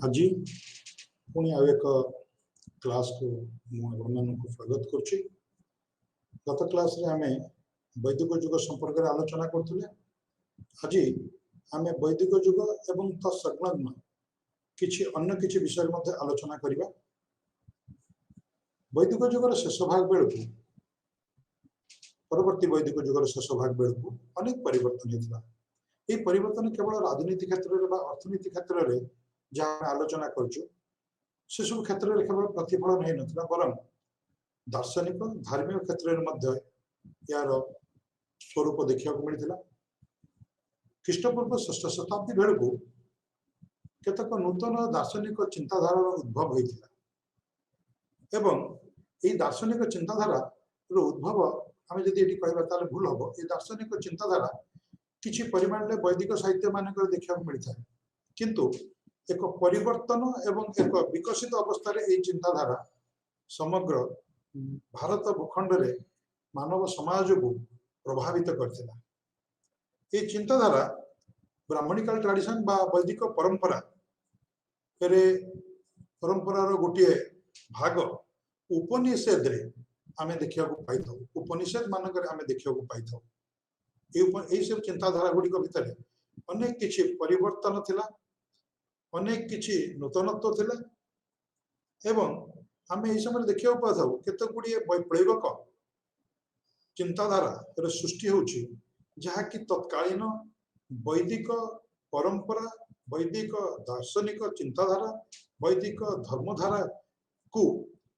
आज पुणी आ एक क्लास को मुझे स्वागत करुच्ची। गत क्लास रे आमे वैदिक युग संपर्क में आलोचना करथुले। आज आम वैदिक युग एवं तत्संलग्न किछि अन्य किछि विषय मध्य आलोचना करिबा। वैदिक युगर शेष भाग बेलू परवर्ती वैदिक युगर शेष भाग बेलू अनेक परिवर्तन होता। ये परिवर्तन केवल राजनीति क्षेत्र में अर्थनीति क्षेत्र में जहाँ आलोचना करुचु से सब क्षेत्र में केवल प्रतिफलन हो ना बरं दार्शनिक धार्मिक क्षेत्र में यार स्वरूप देखा मिलता। ख्रीष्टपूर्व 6ठ शताब्दी बेलू केतक नूतन दार्शनिक चिंताधार उद्भव होता एवं ये दार्शनिक चिंताधारा उद्भव आम जब ये कहवा भूल हम। ये दार्शनिक चिंताधारा किसी परिमाण में वैदिक साहित्य मानक देखा मिलता है किंतु एक परिवर्तन एवं एक विकसित अवस्था रे ये चिंताधारा समग्र भारत भूखंड रे मानव समाज को प्रभावित करथिला। ये चिंताधारा ब्राह्मणिकल ट्रेडिशन बा वैदिक परंपरा रे परंपरार गोटे भाग उपनिषद रे आमे देखिया को पाई था। उपनिषद मानक रे आमे देखिया को पाई था। ये सब चिंताधारा गुड़ी भितर अनेक किछि परिवर्तन थिला, अनेक किछि नूतनत्व थिला एवं आमे एई समय देखिया को पाथाउ केते गुडी वैप्लविक चिंताधारा रे सृष्टि होछि जहा कि तत्कालीन वैदिक परंपरा, वैदिक दार्शनिक चिंताधारा, वैदिक धर्मधारा को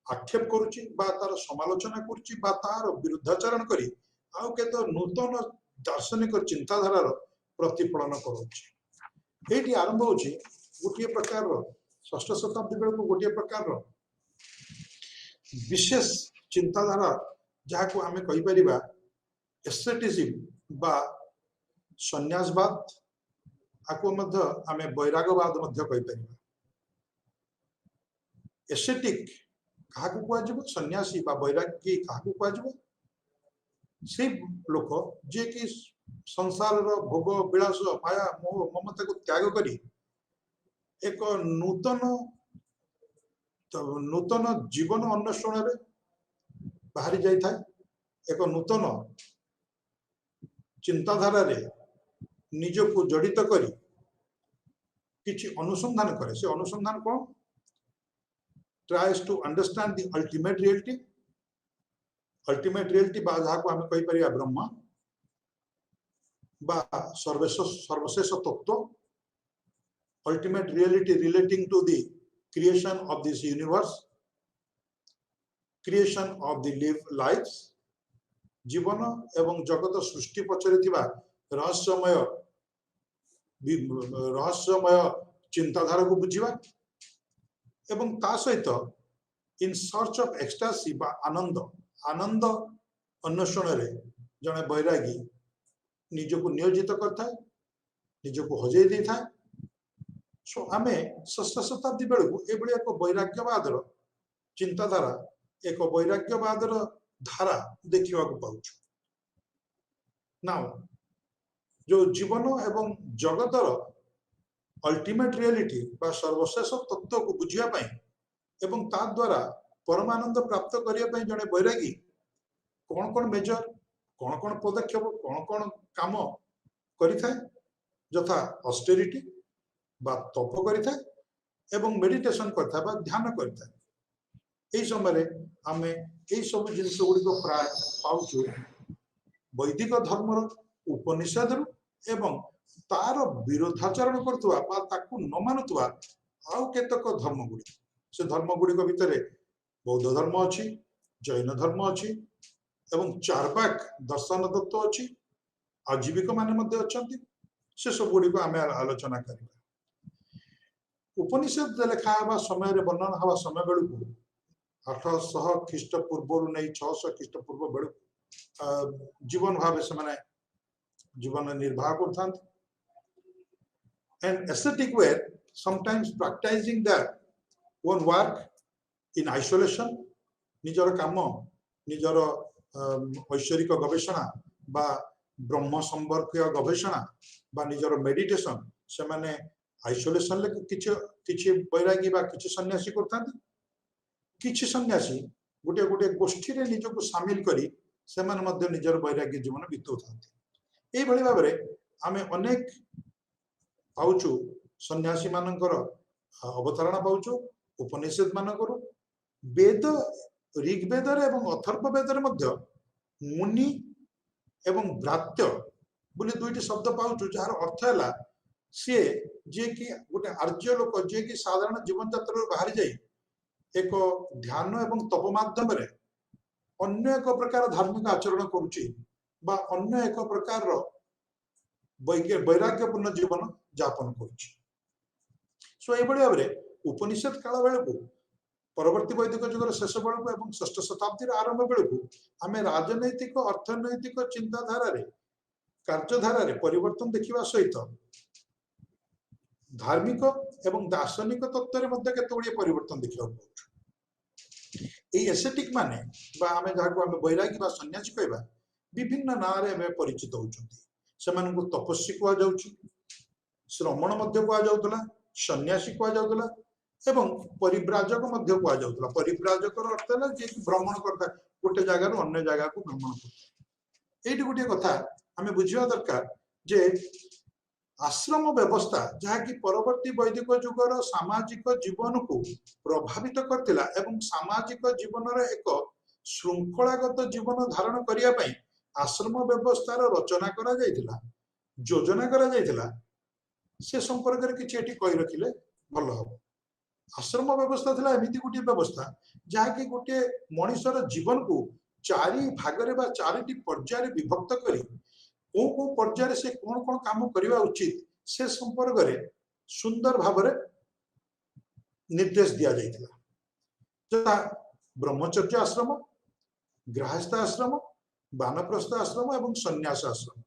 आक्षेप करुछि बा तार समालोचना करुछि बा तार विरुद्धाचरण करी आउ केते नूतन दार्शनिक चिंताधारार प्रतिफलन करुछि। एठी आरंभ होछि गोटे प्रकार 6ठ शताब्दी बेलू गोटे प्रकार विशेष चिंताधारा जहाँ को आमे कहि परिबा एस्थेटिज्म बा सन्यासवाद आको मध्य आमे वैराग्यवाद मध्य कहि परिबा। एस्थेटिक कहा को कुआ जब सन्यासी बा वैरागी कहा को कुआ जब से लोक जे कि संसार भोग विलास माया मोह ममता को त्याग करी एक नूतन जीवन अन्वेषण रे बाहरी जाई था। एक नूतन चिंताधारा रे निज को जड़ित करी किछि अनुसंधान करे। से अनुसंधान कौन tries to understand the ultimate reality. Ultimate reality बा जहाँ को आम कहि परिया ब्रह्म बा सर्वशेष तत्व। Ultimate reality relating to the creation of this universe, creation of the live lifes. जीवन एवं जगत सृष्टि पछरे थिबा रहस्यमय चिंताधारा को बुझिबा एवं ता सहित इन सर्च ऑफ एक्सटासी बा आनंद अन्वेषण रे जने बैरागी निज को नियोजित करता है, निज को हजे दे था। सो आमे 6ठ शताब्दी बेलू एभली एक वैराग्यवाद चिंताधारा, एक वैराग्यवाद धारा देखा पाउछु। नाउ जो जीवन एवं जगतर अल्टीमेट रियलिटी बा सर्वशेष तत्व को बुझिया पई एवं ता द्वारा परमानंद प्राप्त करिया पई जने बैरागी कौन कौन मेजर, कौन कौन पदक्षेप, कौन कौन काम करिथाय जथा ऑस्टेरिटी बा तप करिथाय एवं मेडिटेशन करथा बा ध्यान करथा। एई समय आमे एई सब जिनिस गुडी को प्राय पाउछु वैदिक धर्मर उपनिषद एवं तार विरोधाचरण करथुवा बा ताकू न मानुथुवा आउ केतक धर्म गुडी। से धर्म गुडी को भितरे बौद्ध धर्म अछि, जैन धर्म अछि एवं चारवाक दर्शन तत्व अछि, आजीविक माने मध्ये अछंती। से सब गुडी को आमे आलोचना करिबा। उपनिषद लेखा हवा समय रे वर्णन हवा समय बेलू 800 ख्रीष्टपूर्व नहीं 600 ख्रीष्टपूर्व बेलू जीवन भाव से माने जीवन निर्वाह करथांत। एंड एस्थेटिक वे sometimes practicing that one work in isolation. निजर काम निजर ऐश्वरिक गवेषणा बा ब्रह्म संपर्क गवेषणा बा निजर मेडिटेशन से माने आइसोलेशन किछि किछि बैरागी बा किछि सन्यासी करथांती किछि सन्यासी गोटे गोटे गोष्ठी रे निजको शामिल करी सेमान मध्य निजर बैराग्य जीवन बितौथांती एई भली भाबरे आमे अनेक पाउचु सन्यासी मानकर अवतारणा पाउचु उपनिषद मानकर वेद ऋग्वेद एवं अथर्ववेद मध्य मुनि एवं भ्रात्य बोली दुईटी शब्द पाउचु जार अर्थ है सी जे कि गोटे आर्य लोक जे कि साधारण जीवन यात्रा बाहरी जाई एक ध्यान एवं तप माध्यम अन्य एक प्रकार धार्मिक आचरण करुच्ची बा अन्य एक प्रकार वैराग्यपूर्ण जीवन यापन करुच्ची सो ये भाव में उपनिषद काल बेलू परवर्ती वैदिक जुगर शेष बेलू और षष्ठ शताब्दी आरंभ बेलू आम राजनैतिक अर्थनैतिक चिंताधारा कार्यधारा परिवर्तन देखा सहित धार्मिक एवं दार्शनिक तत्व केतगुड़िए परिवर्तन देखा एसेटिक माने आम जहाँ आम बैरागी सन्यासी कहवा विभिन्न ना परिचित होती तपस्वी कहुला श्रमण कहुला सन्यासी कहुला एवं परिव्राजक कहुला परिव्राजक अर्थ है जे भ्रमण करता गोटे जगार अन्य जगह को भ्रमण करता ये गोटे कथा आम बुझा दरकार जे आश्रम व्यवस्था जहाँकि परवर्ती वैदिक जुगर सामाजिक जीवन को प्रभावित करथिला एवं सामाजिक जीवन एक श्रृंखलागत जीवन धारण करने आश्रम व्यवस्थार रचना करा जायतिला योजना करा जायतिला से संपर्क में किछि एठी कहि रखिले भल हम आश्रम व्यवस्था थिला एमिति गोटे व्यवस्था जहाँकि गोटे मनुष्यर जीवन को चारि भागरे बा चारिटी पर्याय विभक्त करी को पर्याय से कौन कौन काम करने उचित से संपर्क में सुंदर भाव निर्देश दि जाता ब्रह्मचर्य आश्रम गृहस्थ आश्रम वानप्रस्थ आश्रम एवं सन्यास आश्रम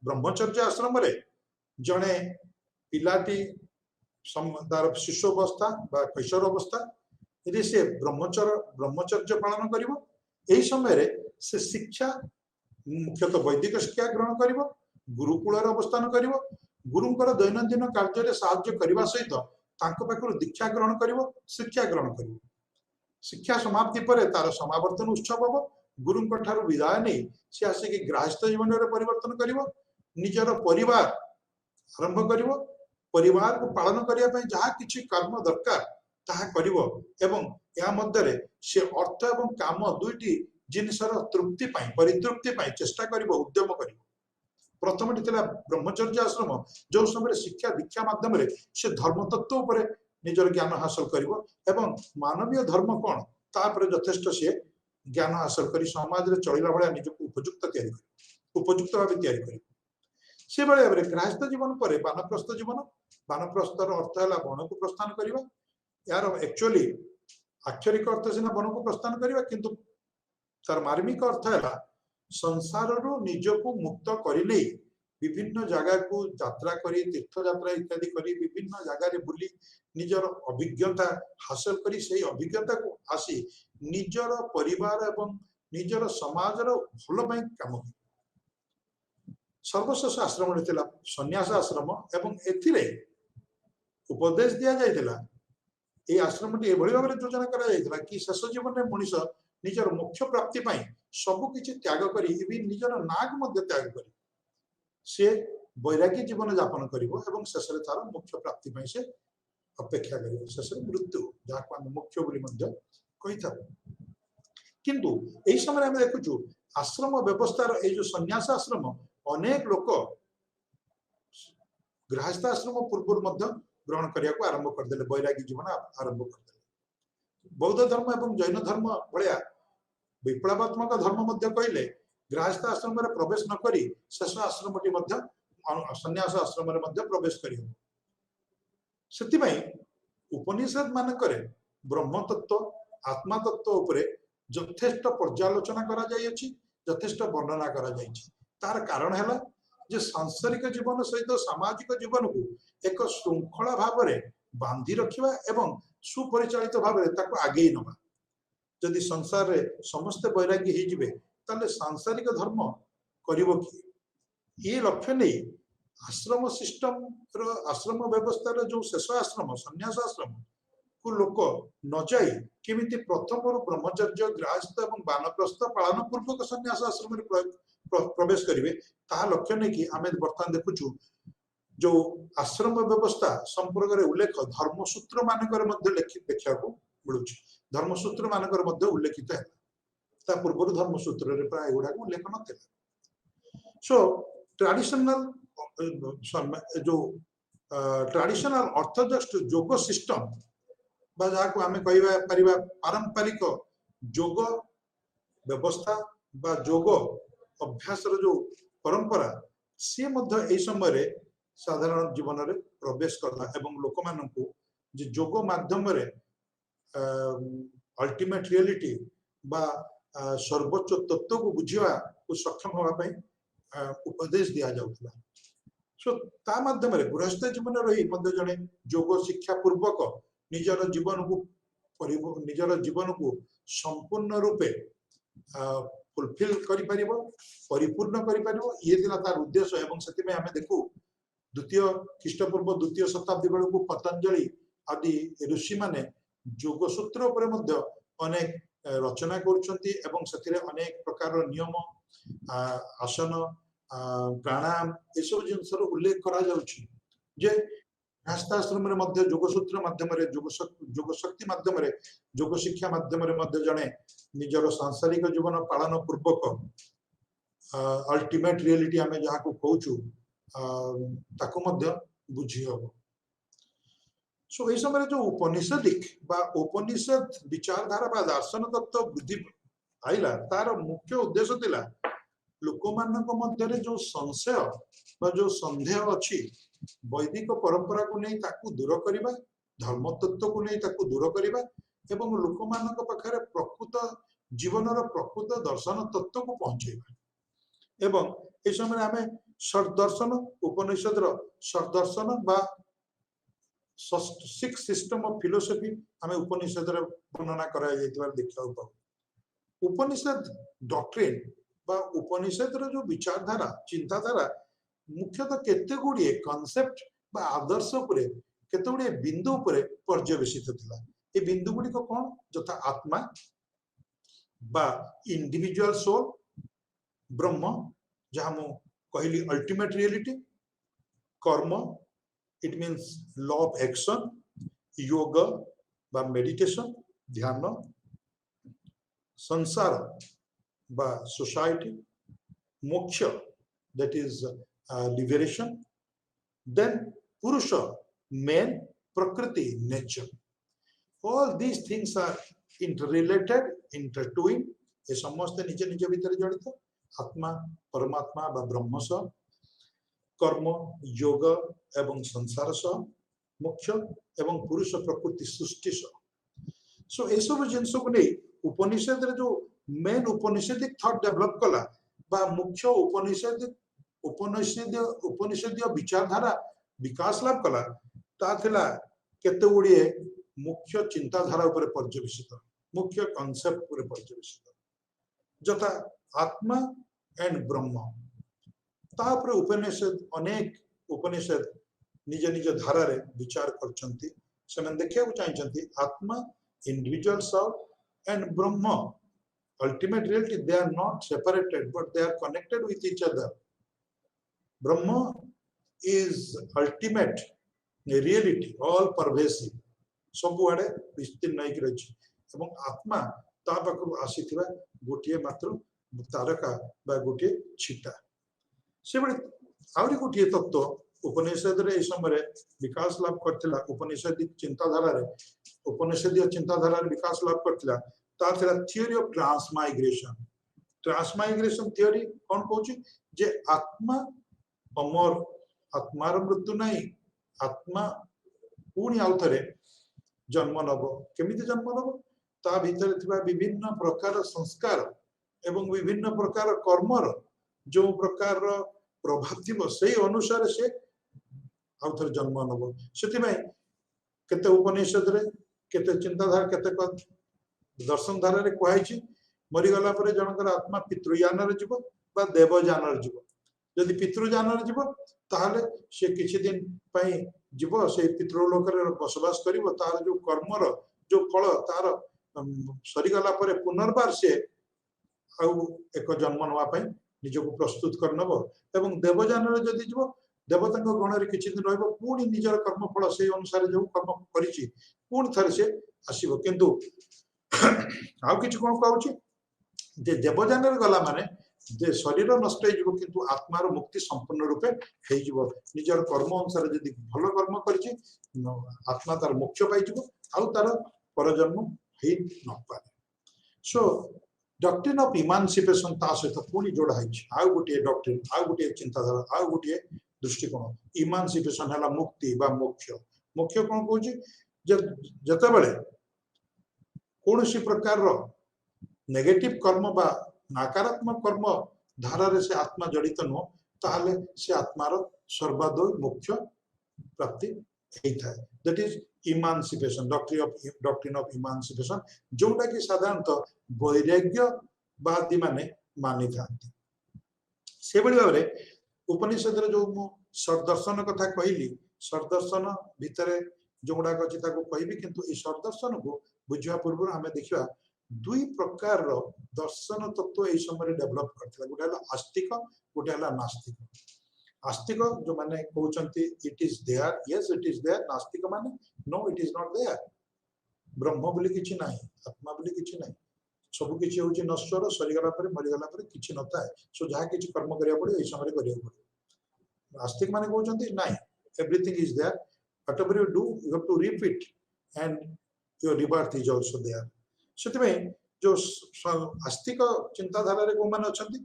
ब्रह्मचर्य आश्रम रे जड़े पिलाटी तार शिशुअवस्था कैशोर अवस्था यदि से ब्रह्मचर्य पालन कर समय से शिक्षा मुख्यतः वैदिक शिक्षा ग्रहण कर गुरुकुल अवस्थान कर गुरुंकर दैनंदिन कार्य साहाय्य करने सहित पाखु दीक्षा ग्रहण कर शिक्षा ग्रहण कर शिक्षा समाप्ति पर तार समावर्तन उत्सव हम गुरुंक ठारू विदाय नहीं सी आसिक गृहस्थ जीवन में परिवर्तन कर निजर परिवार आरंभ कर परिवार को पालन करने जहाँ किसी कर्म दरकार ताहा करिवो एवं या मध्य से अर्थ एवं काम दुईटी जिनसर तृप्ति परितृप्ति चेष्टा करिवो उद्यम करिवो प्रथम ब्रह्मचर्य आश्रम जो समय शिक्षा दीक्षा माध्यम से धर्म तत्व उपर निजर ज्ञान हासिल करिवो एवं मानवीय धर्म कौन तापर यथेष्ट से ज्ञान हासिल कर समाज में चलला भाया निजक उपयुक्त उपयुक्त भाव या से भाई भाव गृहस्थ जीवन पर वानप्रस्थ जीवन वानप्रस्थर अर्थ है वन को प्रस्थान करवा यार एक्चुअली आक्षरिक अर्थ सीना वन को प्रस्थान करवा किंतु तार मार्मिक अर्थ है संसार निजको मुक्त करने विभिन्न जगह को यात्रा करी तीर्थ यात्रा इत्यादि करी विभिन्न जगह बुली निजर अभिज्ञता हासिल करी से अभिज्ञता को आसी निजर परिवार एवं निजर समाज भल काम सर्वशेष आश्रम सन्यास आश्रम एवं एथिरे उपदेश दि जाइथिला ये आश्रम टी एभली भाव योजना करा कि शेष जीवन में मनीष निजर मोक्ष प्राप्ति सबकि त्याग कर निजर नाक त्याग कर से वैराग्य जीवन यापन कर शेष तार मोक्ष प्राप्ति से अपेक्षा कर शेष मृत्यु जहाँ आम मोक्ष कही था किंतु यही समय आम देखु आश्रम व्यवस्थार जो सन्यास आश्रम अनेक लोक गृहस्थ आश्रम पूर्व ग्रहण करने को आरंभ करदे वैराग्य जीवन आरंभ करदे बौद्ध धर्म एवं जैन धर्म भाया विप्लवात्मक धर्म कहले गृहस्थ आश्रम प्रवेश न करी शेष आश्रम सन्यास आश्रम प्रवेश कर उपनिषद मानक ब्रह्म तत्व आत्मा तत्व उपरे यथेष्ट पर्यालोचना करा जायछि यथेष्ट वर्णना करा जायछि तार कारण है जे सांसारिक जीवन सहित सामाजिक जीवन को एक श्रृंखला भाव में बांधि रखा एवं सुपरिचालित भाव में आगे नवा जदि संसार रे समस्त वैराग्य हो सांसारिक धर्म करिवो कि ये लक्ष्य नहीं आश्रम सिस्टम आश्रम व्यवस्था जो शेष आश्रम संन्यास आश्रम को लोक न जाई केमिति प्रथम ब्रह्मचर्य गृहस्थ और वानप्रस्थ पालन पूर्वक संन्यास आश्रम में प्रवेश करेंगे ता लक्ष्य नहीं कि आम बर्तमान देखु जो आश्रम व्यवस्था संपर्क में उल्लेख धर्मसूत्र मानक देखा मिलूँ धर्मसूत्र मानक उल्लेखित है पूर्व धर्मसूत्र प्राय गुड़ा उल्लेख ना सो ट्रेडिशनल जो ट्रेडिशनल ऑर्थोडॉक्स योग सिस्टम जहाँ को आम कह पारंपरिक योग व्यवस्था बा योग अभ्यास जो परंपरा सी समय साधारण जीवन में प्रवेश करला एवं लोक मानू योग माध्यम अल्टीमेट रियलिटी बा सर्वोच्च तत्व को बुझा को सक्षम होगापी उपदेश दि जाऊला सो ता माध्यम गृहस्थ जीवन रही जड़े योग शिक्षा पूर्वक निजर जीवन को संपूर्ण रूपे फुलफिल कर परिपूर्ण कर ये तार उद्देश्य एवं से आम देखू द्वितीय ख्रीष्टपूर्व द्वितीय शताब्दी बेलू पतंजलि आदि ऋषि माने योग सूत्र अनेक रचना कर अनेक प्रकार नियम आसन प्राणायाम ये सब जिनस उल्लेख करा जे गृहस्थाश्रम योगसूत्र माध्यम योग शक्ति माध्यम योग शिक्षा माध्यम जड़े निजर सांसारिक जीवन पालन पूर्वक अल्टीमेट रियलिटी आम जहाँ को कहूँ बुझी हम सो ये समय जो उपनिषदिक उपनिषद विचारधारा बा दर्शन तत्व वृद्धि आईला तार मुख्य उद्देश्य थिला लोक मानक मध्य जो संशय बा जो संदेह अच्छी वैदिक परंपरा को नहीं ताकू दूर करवा धर्म तत्व को नहीं ताकू दूर करवा एवं लोक मानक पाखरे प्रकृत जीवन प्रकृत दर्शन तत्व को पहुंचेगा एवं इस समय आम षड्दर्शन उपनिषद षड्दर्शन बा सिक्स सिस्टम ऑफ फिलोसफी आम उपनिषद वर्णना करा देखा पाऊ उपनिषद डॉक्ट्रिन बा उपनिषद जो विचारधारा चिंताधारा मुख्यतः केते गुड़िए कॉन्सेप्ट बा आदर्श उपरे केते गुड़िए बिंदु उपरे पर्यवेसित थिला ए बिंदु गुडी को कोन जथा आत्मा बा इंडिविजुअल सोल ब्रह्म जहाँ मु कहली ultimate reality karma it means law of action yoga बा मेडिटेशन ध्यान संसार बा society moksha that is liberation then purusha man prakriti nature all these things are interrelated intertwine ये समस्त निज निज भीतर जड़ित आत्मा परमात्मा बा ब्रह्म सह कर्म योग एवं संसार सह मोक्ष एवं पुरुष प्रकृति सृष्टि सह सो ये सब जिनस को नहीं उपनिषद जो मेन उपनिषदिक थॉट डेवलप कला बा मुख्य उपनिषदीय विचारधारा विकास लाभ कला ता थिला केते गुड़िए मुख्य चिंताधारा उपर पर्यवेसित मुख्य कॉन्सेप्ट उपर पर्यवेसित जथा आत्मा एंड ब्रह्म तापर उपनिषद अनेक उपनिषद निज निज धारा रे विचार करछंती से देखिया चाहिए आत्मा individual soul and Brahma ultimate reality they are not separated but they are connected with each other brahma is ultimate reality all pervasive सब आड़े विस्तीर्ण नहीं रही एवं आत्मा ता पाखु आसीथिबा गोटिए मात्र तारका बा गोटिए छिटा से बड़े आउरी गोटिए तत्व उपनिषद रे समय विकास लाभ करथिला उपनिषदिक चिंताधारा रे उपनिषदीय चिंताधारा रे विकास लाभ करथिला थियोरी ऑफ ट्रांसमाइग्रेशन थियोरी कौन कहूँ जे आत्मा अमर आत्मार मृत्यु नहीं आत्मा पुणी आउ थे जन्म नब केमिति जन्म नब ता भीतर थिबा विभिन्न प्रकार संस्कार एवं विभिन्न प्रकार कर्मर जो प्रकार प्रभाव थी से अनुसार से आउ थे जन्म नब से केते उपनिषद रे केते चिंताधारा केते दर्शन धारा रे कहै मरीगला जनकर आत्मा पितृयान जीव बा देवयान जीव जदि पितृयान जीव ताहले से किछि दिन पई जीव से पितृलोक रे बसवास करिवो तार जो कर्मर जो फल तार सरी गला परे पुनर्बार से आउ एक जन्म नवा पई निजको प्रस्तुत करनबो एवं देवजान रे जदि जीव देवता गण रे किछि दिन रहबो पुणी निजर कर्म फल से अनुसार जो कर्म करिछि पुणी थरे से आसीबो किंतु आउ किछि कोन कहउछि जे देवजान रे गला माने जे शरीर नष्ट हो किंतु आत्मार मुक्ति संपूर्ण रूपे हो निजर कर्म अनुसार जदि भल कर्म करिछि आत्मा तार मोक्ष पाइजिवो आउ तार परजन्म हेइ न पारे सो डॉक्ट्रिन ऑफ इमानसिपेशन ता सहित पुणी जोड़ा है आउ गोटे डॉक्ट्रिन आउ गोटे चिंताधारा आउ गोटे दृष्टिकोण इमानसिपेशन है मुक्ति बा मोक्ष मोक्ष कौन कहूँ जते बेले कौन सी प्रकार नेगेटिव कर्म बा नकारात्मक कर्म धारा रे से आत्मा जड़ित नुह ताहले से आत्मार सर्वादो मोक्ष प्राप्ति होता है दैट इज इमानसिपेशन डॉक्ट्रिन ऑफ इमानसिपेशन जोटा कि साधारणतः वैराग्यवादी माने मानि थांती से बड़ी भाव में उपनिषद जो मु सर्दर्शन कथा कहली सर्दर्शन भितर जो गुड़ाक अच्छी कहबी किंतु ये सर्दर्शन को बुझा पूर्व आम देखा दुई प्रकार दर्शन तत्व यही समय डेभलप करता गोटे आस्तिक गोटे नास्तिक आस्तिक जो माने कहते it is there yes it is there नास्तिक माने no it is not there ब्रह्म बोली किछि नाही आत्मा बोली किछि नाही सब किछि होछि नश्वर सरीगला पर मरीगला पर किछि नता है सो जहा किछि कर्म करिया पड़े एई समय करिया पड़े आस्तिक माने कहते नाही everything is there whatever you do you have to repeat and your rebirth is also there से जो आस्तिक चिंताधारा रे को माने अछंती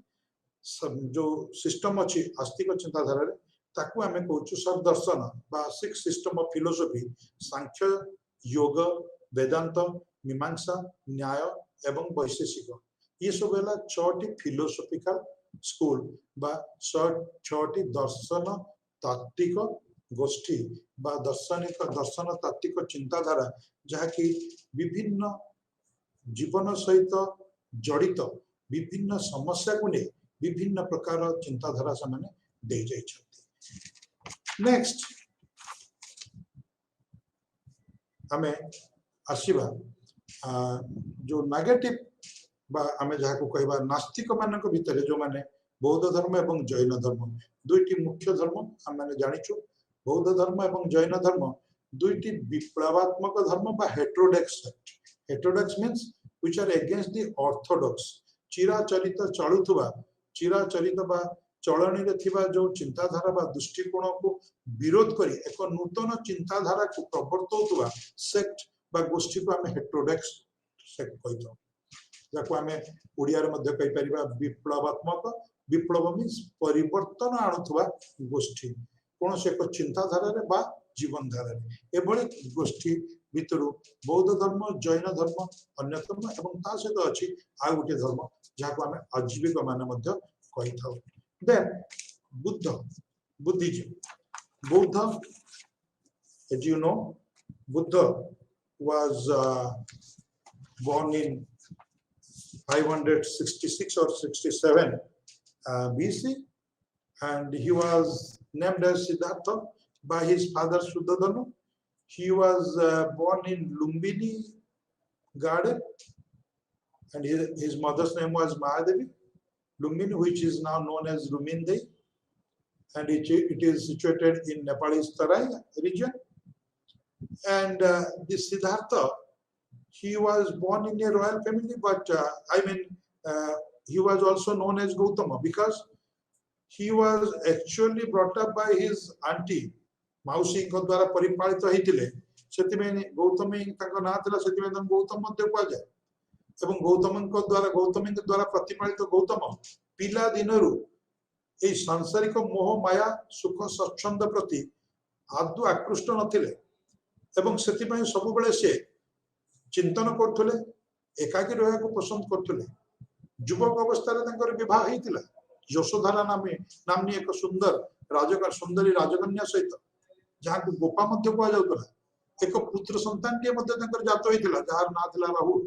जो सिस्टम अच्छी आस्तिक चिंताधारा रे ताकू आमे कहूछु सब दर्शन बा सिक्स सिस्टम ऑफ फिलोसफी सांख्य योग वेदांत मीमांसा न्याय एवं वैशेषिक ये सब है छटी फिलोसफिकल स्कूल बा छटी दर्शन तात्विक गोष्ठी बा दर्शन तात्विक चिंताधारा जहा कि विभिन्न जीवन सहित जड़ित विभिन्न समस्या को नहीं विभिन्न प्रकार चिंताधारा से माने दे जाइछथि नेक्स्ट हमें आसीबा जो नेगेटिव बा हमें जहा को कहबा नास्तिक मानक भितर जो माने बौद्ध धर्म एवं जैन धर्म दुईटी मुख्य धर्म हम माने जानिछु बौद्ध धर्म एवं जैन धर्म दुईटी विप्लवात्मक धर्म बा heterodox heterodox means which are against the orthodox चिराचरित चलुथुबा चिराचरित बा चलनी रे थिबा जो चिंताधारा बा दृष्टिकोण को विरोध करी एक नूतन चिंताधारा को प्रवर्तौतुबा सेक्ट बा गोष्ठी को हमें हेटेरोडॉक्स सेक्ट कहतो जाको हमें ओडिया रे मध्ये कहि परिबा विप्लवात्मक विप्लव मींस परिवर्तन आणुथुबा गोष्ठी कोन से एक चिंताधारा रे बा जीवन धारा रे एभली गोष्ठी भितरु बौद्ध धर्म जैन धर्म अन्यतम एवं ता सहित अछि आ गोटे धर्म जाको हमें आजीविक माने मध्ये कहि थाउ then Buddha Buddhism Buddha as you know Buddha was born in 566 or 67 BC and he was named as Siddhartha by his father Shuddhadanu. He was born in Lumbini garden and his mother's name was Mahadevi. Lumbini, which is now known as Lumindei, and it is situated in Nepalese Tarai region. And this Siddhartha, he was born in a royal family, but he was also known as Gautama because he was actually brought up by his auntie. मौसी को द्वारा परिपालित होइतिले सेतिमे गौतमी ताको ना थिला सेतिमे तम गौतम मध्ये को जाय एवं गौतमन को द्वारा प्रतिपालित गौतम पिला दिनरु ए सांसारिक मोह माया सुख स्वच्छंद प्रति आदु आकृष्ट नथिले एवं सेति पय सब बेले से चिंतन करथले एकाकी रहया को पसंद करथले युवक अवस्था रे तंकर विवाह हेतिला यशोधरा नामनी एक सुंदरी राजकन्या सहित जहाँ को गोपा मध्य कह जाउतला एक पुत्र संतान टे मध्य तंकर जात होइतिला जहार ना थिला राहुल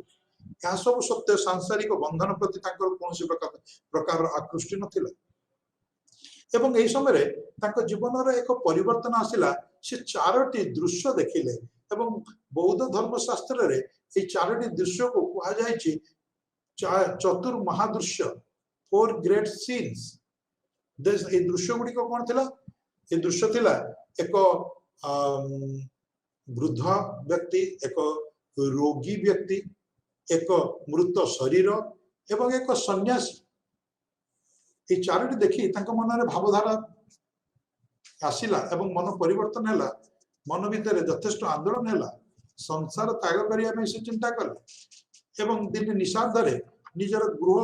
या सब सत्य सांसारिक बंधन प्रति तंकर कोनसी प्रकार आकृष्टि नथिला एवं एई समय तांको जीवन एक परिवर्तन आसिला से चारोटी दृश्य देखिले एवं बौद्ध धर्मशास्त्र रे ए चारोटी दृश्य को कहा जायछि चतुर्महादृश्य फोर ग्रेट सीन्स देश ए दृश्य गुडी को कोन थिला ए दृश्य थिला एक वृद्ध व्यक्ति एक रोगी व्यक्ति एक मृत शरीर एवं एक सन्यासी ये चारोटी देखी तांको मन रे भावधारा आसिला एवं मन परिवर्तन हैला मन भितर यथेष्ट आंदोलन हैला संसार त्याग करिया में से चिंता कले एवं दिन निषाद निजर गृह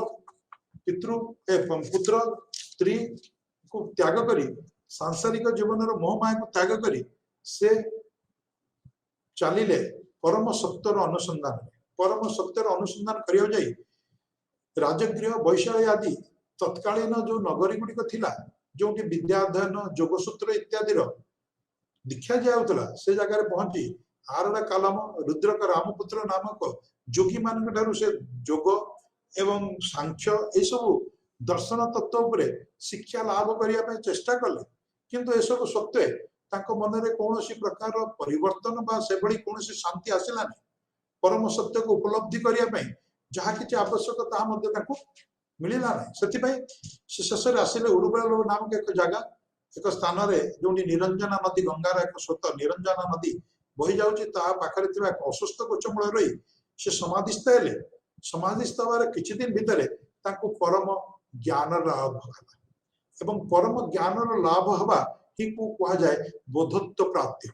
पितृ एवं पुत्र स्त्री को त्याग करी सांसारिक जीवन मोह माया को त्याग करी से चलिले परम सत्यर अनुसंधान करिया जाई राजगृह वैशाली आदि तत्कालीन जो नगरी गुड़िक थिला जो विद्या अध्ययन जोगसूत्र इत्यादि दीक्षा दिया से जगह पहुंची आरड़ा कालम रुद्रक रामपुत्र नामक जोगी मान से जोग एवं सांख्य ये सब दर्शन तत्व उपरे शिक्षा लाभ करने चेष्टा कले किंतु सब सत्वे मन में कौन प्रकार परिवर्तन से कौन शांति आसला परम सत्य को उपलब्धि करने जहाँ कि आवश्यकता मिलला ना से शेष आसिले उड़ुबेल नामक एक जगह एक स्थान जो निरंजना नदी गंगार एक स्रोत निरंजना नदी बही जाऊँगी पाखे अस्वस्थ गोच मूल रही से समाधिस्थ हेले समाधिस्थ हमारे किछि दिन भितर परम ज्ञान लाभ एवं परम ज्ञान लाभ हवा ही को कहा जाए बोधत्व प्राप्ति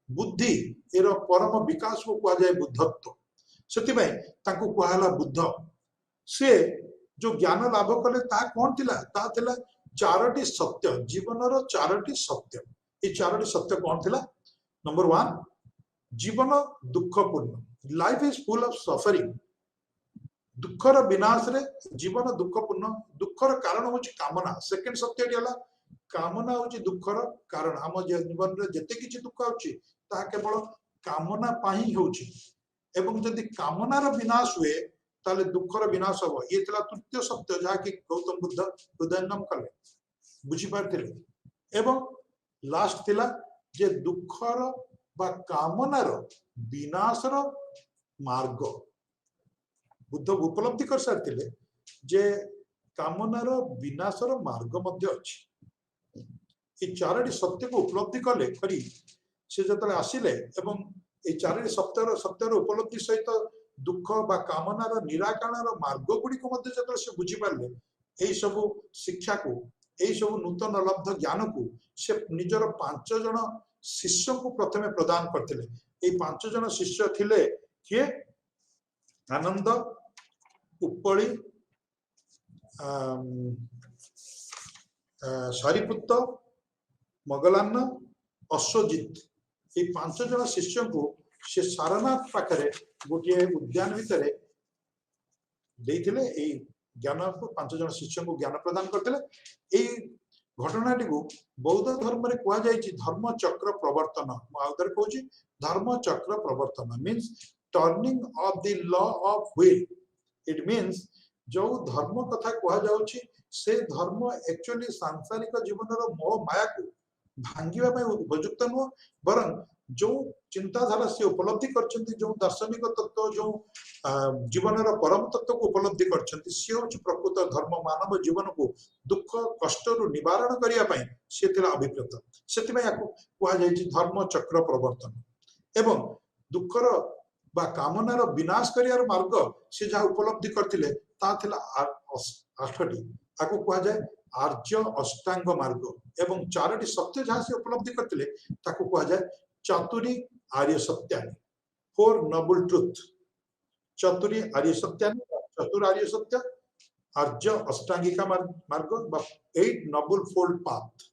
बुद्धि एर परम विकास को कहा जाए बुद्धत्व से कहला बुद्ध से जो ज्ञान लाभ कले कौन थिला चारोटी सत्य जीवन चारोटी सत्य ये चारोटी सत्य कौन थिला नंबर 1 जीवन दुखपूर्ण life is full of suffering दुखर विनाश रे जीवन दुखपूर्ण दुखर कारण होची कामना सेकंड सत्य दिला कामना होची दुखर कारण हम जीवन रे जते किछि दुख होची ता केवल कामना पाही होची एवं जदि कामनार विनाश हुए ताले दुखर विनाश हो ये थिला तृतीय सत्य जहा कि गौतम बुद्ध हृदयंगम कले बुझी पारथिले एवं लास्ट थिला जे दुखर बा कामनार विनाशर मार्ग बुद्ध उपलब्धि कर सारथिले जे कामनार विनाशर मार्ग मध्य अछि ये चारोटी सत्य को उपलब्धि कले करी से जतले आसिले एवं ये चारोटी सत्यर उपलब्धि सहित दुख बा कामनार निराकरण मार्ग गुड़ी को मध्य जतले से बुझी पारले एई सब शिक्षा को एई सब नूतन लब्ध ज्ञान को से निजर 5 जन शिष्य को प्रथमे प्रदान करथिले एई 5 जन शिष्य थिले किए आनंद उपली सारिपुत्त मगलान्न अश्वजित ये 5 जन शिष्य को से सारनाथ पाखरे गोटे उद्यान भितर देइथिले ज्ञान को 5 जन शिष्य को ज्ञान प्रदान करथिले घटनाटी को बौद्ध धर्म रे कहा जायछि धर्म चक्र प्रवर्तन आउदर कहूछि धर्म चक्र प्रवर्तन means turning of the law of wheel it means जो धर्म कथा कहा जाउछि से धर्म एक्चुअली सांसारिक जीवन रो मोह माया को भांगिबा में उपयुक्त नुह बरं जो चिंताधारा से उपलब्धि करछंती जो दार्शनिक तत्व जो जीवन रो परम तत्व को उपलब्धि करछंती से होछि प्रकृत धर्म मानव जीवन को दुख कष्ट रु निवारण करिया पई से थिला अभिप्रेत सेति में याको कहा जायछि धर्म चक्र प्रवर्तन एवं दुखर बा कामनार विनाश करियार मार्ग से जहाँ उपलब्धि करथिले ता थिला 8टी आको कहा जाए आर्य अष्टांग मार्ग एवं 4टी सत्य जहाँ से उपलब्धि करथिले ताको कहा जाए चतुरी आर्य सत्यानि 4 नोबल ट्रुथ चतुरी आर्य सत्यानि चतुर आर्य सत्य आर्य अष्टांगिका मार्ग 8 नोबल फोल्ड पाथ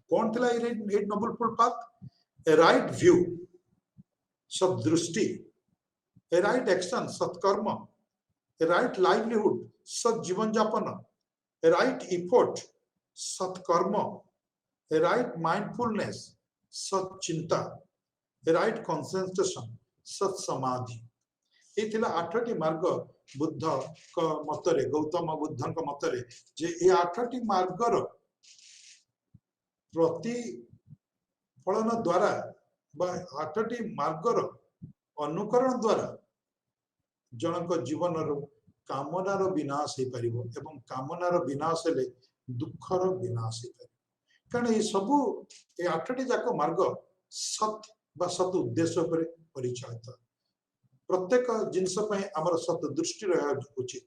कौन थिला 8 नोबल फोल्ड पाथ ए राइट व्यू सदृष्टि ए राइट एक्शन सत्कर्म ए राइट लाइवलीहुड सत जीवन जापन ए राइट इफोर्ट सत्कर्म ए राइट माइंडफुलनेस सत चिंता ए राइट कंसंट्रेशन सत समाधि ये थिला 8टी मार्ग बुद्ध का मतरे गौतम बुद्धन का मतरे जे ए 8टी मार्गर प्रतिफलन द्वारा बा 8टी मार्गर अनुकरण द्वारा जनक जीवन कामनार विनाश हो पार एवं कामनार विनाश हेले दुखर विनाश हो पार कारण ये सबू ये 8टी जाक मार्ग सत बा सत उद्देश्य पर परिचालित प्रत्येक जिनस आमर सत दृष्टि रहा उचित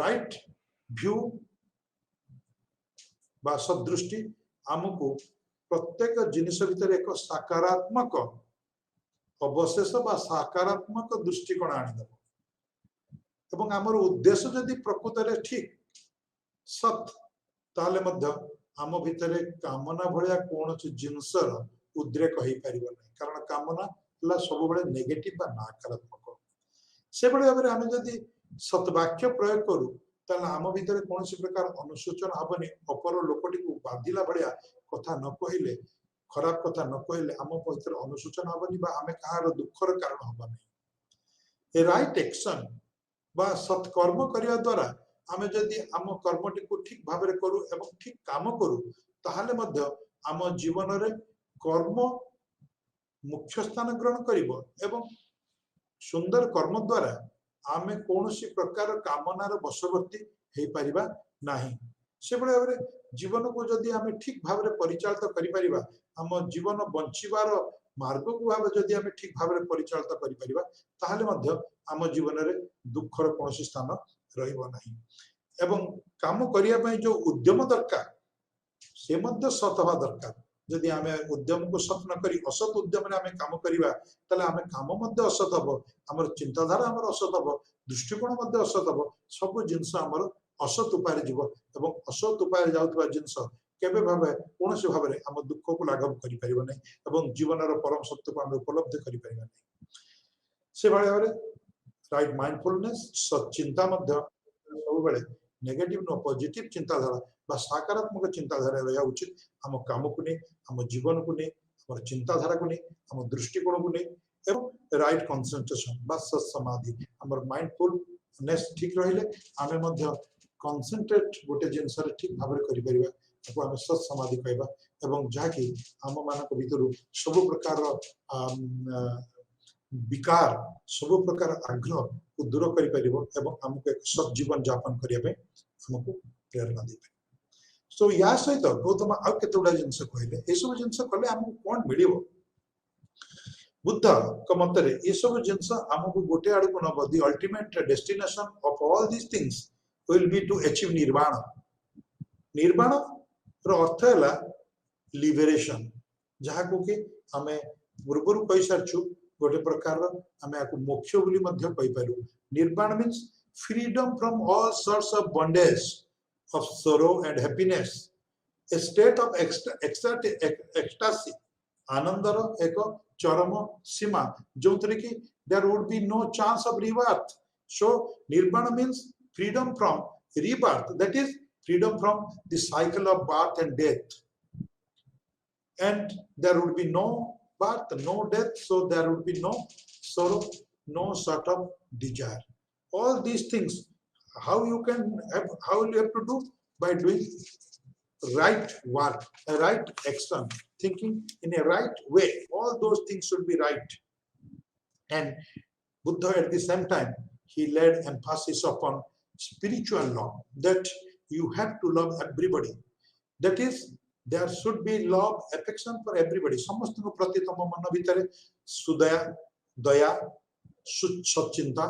राइट व्यू बा सदृष्टि आमको प्रत्येक जिनिस भितर एक सकारात्मक अवशेष बा सकारात्मक दृष्टिकोण आनीदेव एवं आमर उद्देश्य जदि प्रकृत में ठीक सत ताले मध्य आम भितर कामना भाया कौन जिनसर उद्रेक हो पार ना कारण कामना सब बड़े नेगेटिव बा नकारात्मक से भाव में आम जदि सतवाक्य प्रयोग करूँ आम भितर कौन प्रकार अनुसूचन हेनी अपर लोकटी को बाधिला भाया कथा न कहले खराब कथा न कहले आम भीतर अनुसूचन हेनी आम कहार दुखर कारण हम नहीं राइट एक्शन बा सत्कर्म करने द्वारा आम जदि आम कर्मटी को ठीक भाव में करूँ एवं ठीक काम करूँ ताहले मध्य आम जीवन रे कर्म मुख्य स्थान ग्रहण करिवो एवं सुंदर कर्म द्वारा आमे कौन प्रकार कामनार वशवर्ती हो पारिबा नाही से भाव में जीवन को जदि आमे ठीक भाव में परिचालित करि परिबा आम जीवन बंचिबार मार्ग को भाव जदि आमे ठीक भाव में परिचालित करि परिबा ताहले मध्य आम जीवन रे दुखर कौन स्थान रहिबो नाही एवं काम करिया पई जो उद्यम दरकार से मध्य सत हवा दरकार जदि आमे उद्यम को सत न करी असत उद्यम रे आमे काम करिबा तले आमे काम मध्य असत हबो हमर चिंताधारा हमर असत हबो दृष्टिकोण मध्य असत हबो सब जिंस हमर असत उपाय जीव एवं असत उपाय जाउतबा जिंस केबे भाबे कोनोसी भाबे हम दुख को लाघव करि परिबो नै एवं जीवनर परम सत्य को हम उपलब्ध करि परिबो नै से भाबे राइट माइंडफुलनेस सचिंता मध्य सब बेले नेगेटिव नो पॉजिटिव चिंताधारा बा सकारात्मक चिंताधारा रहा उचित आम काम को नहीं आम जीवन को नहीं आम चिंताधारा को नहीं आम दृष्टिकोण को नहीं एवं राइट कंसंट्रेशन बा समाधि आम माइंडफुलनेस ठीक रहिले आमे मध्य कंसंट्रेट गोटे जिनस ठीक भाव में करि परिबा ताको आमे समाधि कहबा एवं जाकी आम मानक भितर सब प्रकार विकार सब प्रकार आग्रह को दूर कर हमको एक सत जीवन जापन करने हमको प्रेरणा दे सो या सहित गौतम आउ केतुडा जिनस कहले ए सब जिनस कले हमको कोन मिलिबो बुद्ध को मतरे ये सब जिनस हमको गोटे आड़ को नब the ultimate destination of all this things will be to achieve nirvana nirvana रो अर्थ हैला लिबरेशन जहा को कि हमें पूर्व कहि सारछु गोटे प्रकार आम मोक्ष बोली कहि पारू nirvana means freedom from all sorts of bondage of sorrow and happiness a state of ecstasy आनंदर एक चरम सीमा जो कि there would be no chance of rebirth so nirvana means freedom from rebirth that is freedom from the cycle of birth and death and there would be no birth, no death, so there would be no sorrow, no sort of desire. All these things, how you have to do by doing right work, a right action, thinking in a right way. All those things should be right. And Buddha at the same time, he laid emphasis upon spiritual law, that you have to love everybody. That is, there should be love, affection for everybody. समस्त को प्रति तम मन भीतर सुदया दया सचिंता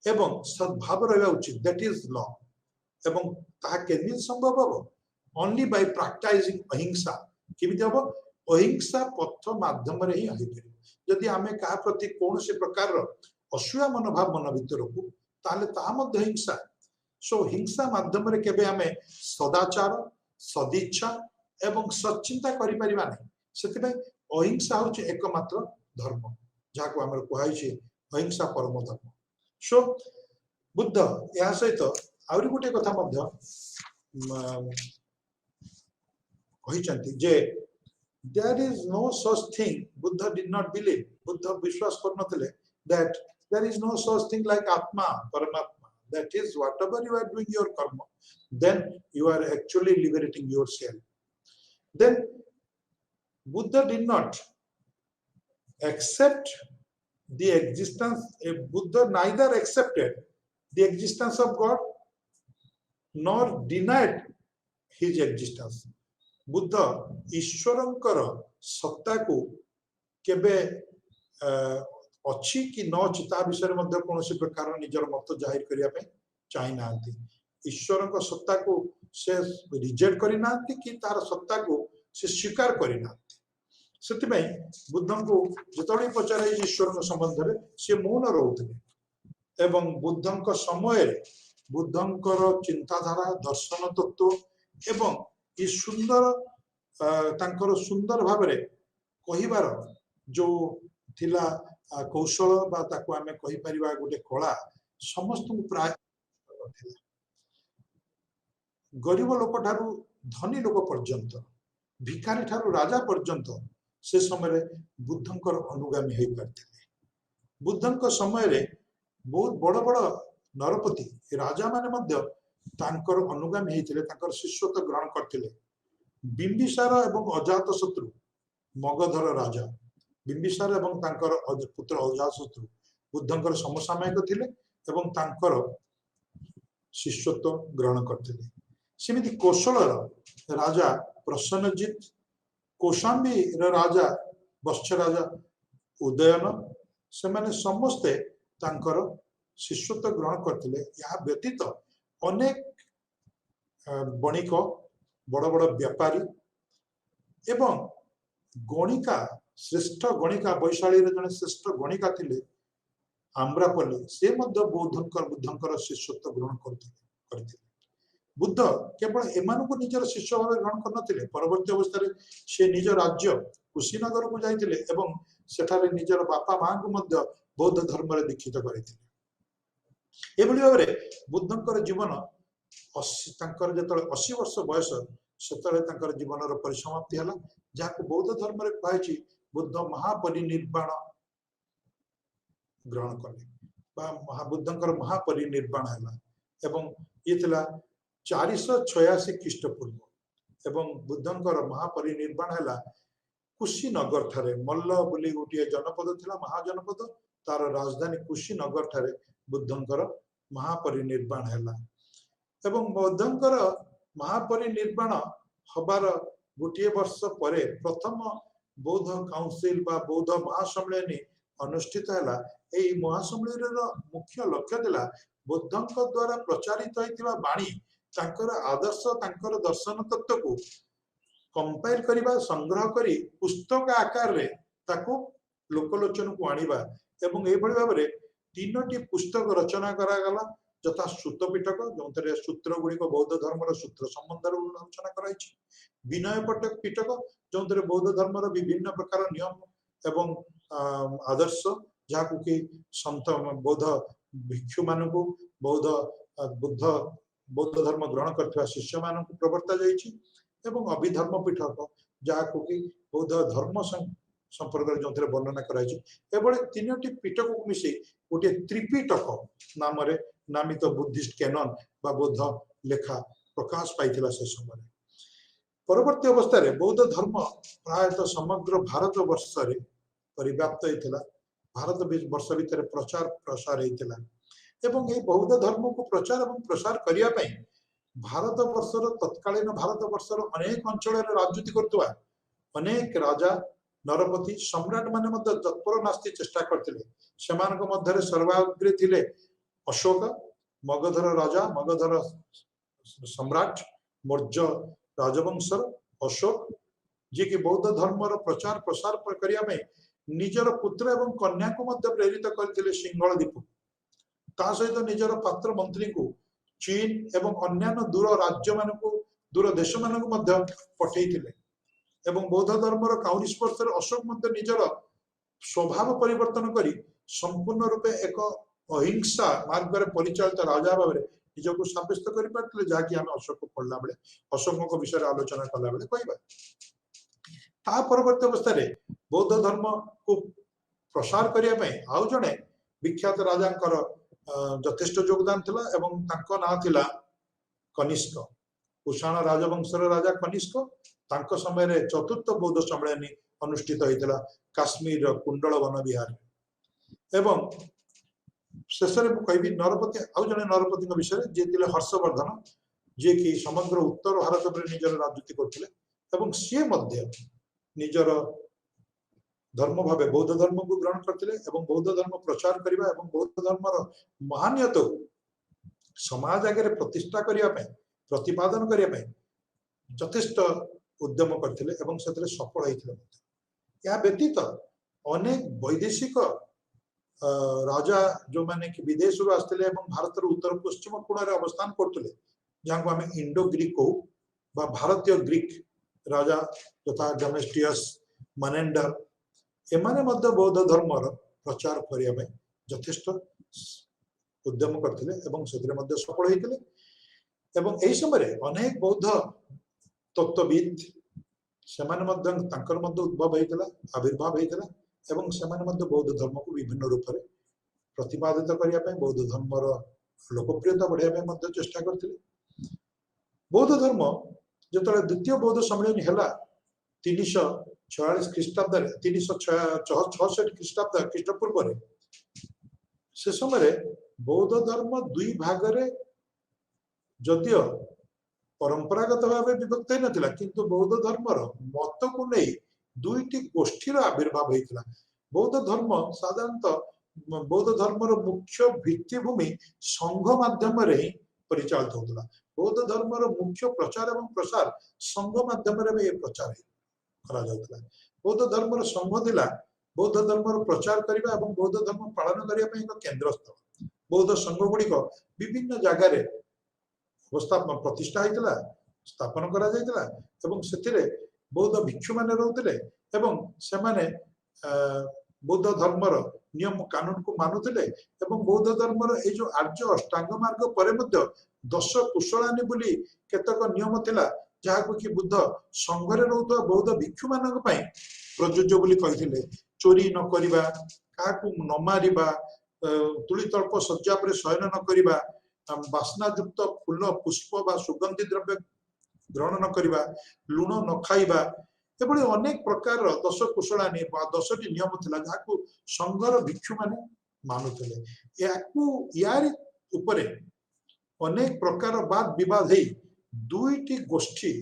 एवं सद्भाव रहा उचित दैट इज लव एवं ताहा केमि संभव हो ओनली बाय प्रैक्टिसिंग अहिंसा केमिति हो अहिंसा पथ माध्यम रे ही होई परिबो जदि आमे कहा प्रति कोनोसी प्रकार असूया मनोभाव मन भीतर को ताले ता मध्य हिंसा सो हिंसा माध्यम रे केबे आमे सदाचार सदिच्छा एवं सचिंता करि परिबा नै सेति में अहिंसा होछि एकमात्र धर्म जाको हमर कहै छै अहिंसा परम धर्म सो बुद्ध या सहित आउरी गोटे कथा मध्य कहि चंती जे there is no such thing Buddha did not believe Buddha विश्वास कर नथले that there is no such thing like atma paramatma that is whatever you are doing your karma then you are actually liberating yourself Then Buddha did not accept the existence. Buddha neither accepted the existence of God nor denied his existence. Buddha ईश्वरंकर सत्ता को केबे अच्छी कि न अछि ता विषय मध्ये कोनोसी प्रकार निजर मत जाहिर करिया पे चाहि नांती। ईश्वरंक सत्ता को से रिजेक्ट करि नांती कि तार सत्ता को से स्वीकार करि नांती। सेति बुद्धं को जतोडी पचारे ईश्वर संबंध रे से मौन रहउतले एवं बुद्धंक समय बुद्धंकर चिंताधारा दर्शन तत्व एवं ये सुंदर तांकर सुंदर भाबरे कहिबार जो थिला कौशल बा ताको आमे कहि परिबा गोटे कला समस्त प्राय गरीब लोक ठारू धनी लोक पर्यंत भिखारी ठारू राजा पर्यंत से समय बुद्धंकर अनुगामी हो पाते। बुद्धंक समय बहुत बड़ बड़ नरपति राजा माने मध्य तांकर अनुगामी होते तांकर शिष्यत्व ग्रहण करते। बिंबिसार एवं अजातशत्रु मगधर राजा बिंबिसार एवं तांकर पुत्र अजातशत्रु बुद्धंकर समसामयिक थिले एवं तांकर शिष्यत्व ग्रहण करते। सेमिति कौशलर राजा प्रसन्नजित कौशाम्बी राजा वत्स राजा उदयन से माने समस्ते तांकर शिष्यत्व ग्रहण करते। या व्यतीत अनेक बणिक बड़ बड़ व्यापारी एवं गणिका श्रेष्ठ गणिका वैशाली जने श्रेष्ठ गणिका थिले आम्रपल्ली से मध्य बुद्धंकर शिष्यत्व ग्रहण करते। बुद्ध केवल एमानकु निजर शिष्य भाव ग्रहण करनथिले परवर्ती अवस्था रे से निज राज्य कुशीनगर को जाइतिले एवं सेठारे निजर बापा मां को मध्य बौद्ध धर्म रे दीक्षित करितिले। एभली भाबरे बुद्धंकर जीवन 80 वर्ष बयस सेतरे तांकर जीवनर परिसमाप्ति हला जाको बौद्ध धर्म रे कहैछि बुद्ध महापरिनिर्वाण ग्रहण कले बा महाबुद्धंकर महापरिनिर्वाण हला एवं ये थिला 486 ख्रीष्टपूर्व एवं बुद्धंकर महापरिनिर्वाण हला कुशीनगर ठारे मल्ल बोली गोटे जनपद थिला महाजनपद तार राजधानी कुशीनगर ठारे बुद्धंकर महापरिनिर्वाण हला एवं बुद्धंकर महापरिनिर्वाण हबार गोटे वर्ष परे प्रथम बौद्ध काउंसिल बा बौद्ध महासम्मेलन अनुष्ठित हला। एई महासम्मेलन मुख्य लक्ष्य थिला बुद्धंक द्वारा प्रचारित होइतिबा बाणी तांकर आदर्श तांकर दर्शन तत्व को कंपाइल करिबा संग्रह करी पुस्तक आकार रे ताको लोकलोचन को आनिबा एवं ए भली भाबरे तीनोटी पुस्तक रचना करा गला जथा सूत पिटक जो सूत्र गुड़िक बौद्ध धर्म सूत्र संबंध आलोचना कराई विनय पिटक जो बौद्ध धर्म विभिन्न प्रकार नियम एवं आदर्श जहाँ कि संत बौद्ध भिक्षु मान बौद्ध बुद्ध बौद्ध धर्म ग्रहण कर शिष्य मान प्रवर्ता जाइए एवं अभिधर्म पिटक जहाँ कि बौद्ध धर्म संपर्क जो वर्णना कर तीनोटी पिटक को मिसे गोटे त्रिपिटक नाम नामित बुद्धिस्ट कैनन बा बौद्ध लेखा प्रकाश पाइथिला से समय। परवर्ती अवस्था रे बौद्ध धर्म प्रायतः समग्र भारत वर्ष रे परिव्याप्त होइथिला। भारत वर्ष भितर प्रचार प्रसार होइथिला एवं ए बौद्ध धर्म को प्रचार एवं प्रसार करिया पई भारत वर्षर तत्कालीन भारत वर्षर अनेक अंचल रे राजनीति करतुवा अनेक राजा नरपति सम्राट माने मध्य तत्पर नास्ति चेष्टा करथिले। सेमानक मध्य रे सर्वाग्रे थिले अशोक मगधर राजा मगधर सम्राट मौर्य राजवंशर अशोक जे कि बौद्ध धर्मर प्रचार प्रसार करिया में निजर पुत्र एवं कन्या को मध्य प्रेरित करथिले सिंहल दीप ता सहित निजर पात्र मंत्री को चीन एवं अन्यान्य दूर राज्य मान को दूर देश मान को मध्य पठेइथिले एवं बौद्ध धर्मर काउनिस्पर्श अशोक मध्य निजर स्वभाव परिवर्तन करी संपूर्ण रूपे एक अहिंसा मार्ग में परिचालित राजा भाव में निजक सब्यस्त कर जहाँकि आम अशोक पढ़ला बेले अशोक विषय आलोचना कला बेले कहवा परवर्ती अवस्था बौद्ध धर्म को प्रसार करने आउ जड़े विख्यात राजा यथेष्ट योगदान थिला एवं तांको ना थिला कनिष्क कुषाण राजवंशर राजा कनिष्क तांको समय रे चतुर्थ बौद्ध सम्मेलन अनुष्ठित होइतिला काश्मीर कुंडल वन विहार एवं शेष में कहबी नरपति आउ जने नरपति विषय जे थिले हर्षवर्धन जे कि समग्र उत्तर भारत में निजर राजनीति करथिले एवं सी मध्य निजर धर्म भावे बौद्ध धर्म को ग्रहण करथिले एवं बौद्ध धर्म प्रचार करिबा एवं बौद्ध धर्मर महानियत समाज आगे प्रतिष्ठा करिया पे प्रतिपादन करिया पे यथेष्ट उद्यम करथिले एवं सेतरे सफल होइथिले या व्यतीत अनेक वैदेशिक राजा जो माने कि विदेश रो आस्थिले एवं भारत रो उत्तर पश्चिम कोण रे अवस्थान करथिले जहां को हमें इंडो ग्रीक को बा भारतीय ग्रीक राजा तथा डेमेस्टियस मनेंडर एमाने मध्य बौद्ध धर्मर प्रचार करिया पे यथेष्ट उद्यम करथिले एवं सेतरे मध्य सफल होइथिले एवं एही समय अनेक बौद्ध तत्वविद सेमाने मध्य तांकर मध्य उद्भव होइथिला आविर्भाव होइथिला एवं सेमाने मध्य बौद्ध धर्म को विभिन्न रूप रे प्रतिपादित करिया पे बौद्ध धर्मर लोकप्रियता बढ़िया पे मध्य चेष्टा करथिले बौद्ध धर्म जतले द्वितीय बौद्ध सम्मेलन हैला 346 ख्रीष्टाब्द 366 ख्रीष्टाब्द ख्रीष्टपूर्व रे से समय बौद्ध धर्म दुई भाग रे जदियो परंपरागत भाव विभक्त नथिला किंतु बौद्ध धर्मर मत को नहीं दुईटी गोष्ठीर आविर्भाव होइतिला बौद्ध धर्म साधारणतः बौद्ध धर्मर मुख्य भित्तिभूमि संघ माध्यम रे ही परिचालित होतला बौद्ध धर्मर मुख्य प्रचार एवं प्रसार संघ माध्यम रे ये प्रचार करा जाउतला बौद्ध धर्मर संघ दिला बौद्ध धर्मर प्रचार करिबा एवं बौद्ध धर्म पालन करिया पे एक केंद्र स्थल बौद्ध संघ गुड़िक विभिन्न जगार अवस्थापन प्रतिष्ठा होइतिला स्थापन करा जाइतिला एवं सेतिरे बौद्ध भिक्षु माने रहउतिले एवं सेमाने बौद्ध धर्मर नियम कानून को मानुतिले एवं बौद्ध धर्मर ए जो आर्य अष्टांग मार्ग परे मध्य 10 कुशलानी बोली केतक नियम थिला जहाको कि बुद्ध संघरे रहउतवा बौद्ध भिक्षु मानक पई प्रयोज्य बोली कहिथिले चोरी न करिबा काहाकू न मारिबा तुली तल्प सज्जा पर शयन न करिबा वासना युक्त फूल पुष्प बा सुगंधी द्रव्य ग्रहण न करिबा लुण न खाइबा एभली अनेक प्रकार 10 कुशलानी 10टी नियम थिला जाहाकू संघर भिक्षु माने मानुथिले याकू यारी उपरे अनेक प्रकार वाद विवाद हे दुईटी गोष्ठी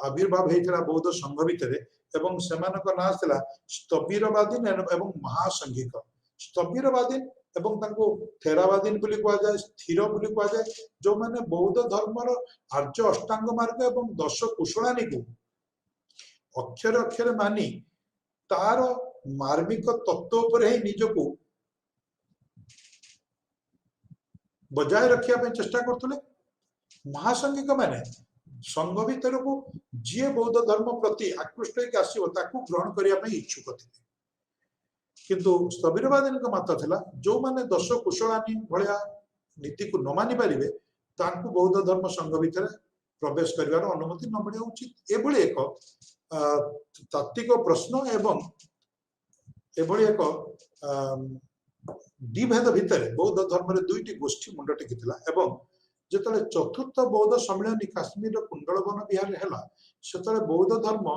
आविर्भाव हेतिला बौद्ध संघ भितरे एवं सेमानक नाम थिला स्थविरवादीन एवं महासंघिक स्थविरवादीन एवं तांको थेरावादीन बोली कहा जाए स्थिर बोली कहा जाए जो माने बौद्ध धर्मर आर्य अष्टांग मार्ग एवं 10 कुशलानी को अक्षर अक्षर मानी तार मार्मिक तत्व पर ही निजको बजाय रखिया पे चेष्टा करथुले महासंघिक माने संघ भीतर को जे बौद्ध धर्म प्रति आकृष्ट होके आसीबो ताकू ग्रहण करिया पे इच्छुक थिले किंतु स्थविरवादीन का मत थिला जो माने 10 कुशलानी भलिया नीति को न मानि पारिबे तांकू बौद्ध धर्म संघ भीतर प्रवेश करिवार अनुमति न मिलिया उचित एभली एक तात्विक प्रश्न एवं एभली एक दिभेद भितर बौद्ध धर्म रे दुईटी गोष्ठी मुंड टेकिथिला एवं जेतले चतुर्थ बौद्ध सम्मेलन काश्मीर कुंडल वन विहार हैला सेतले बौद्ध धर्म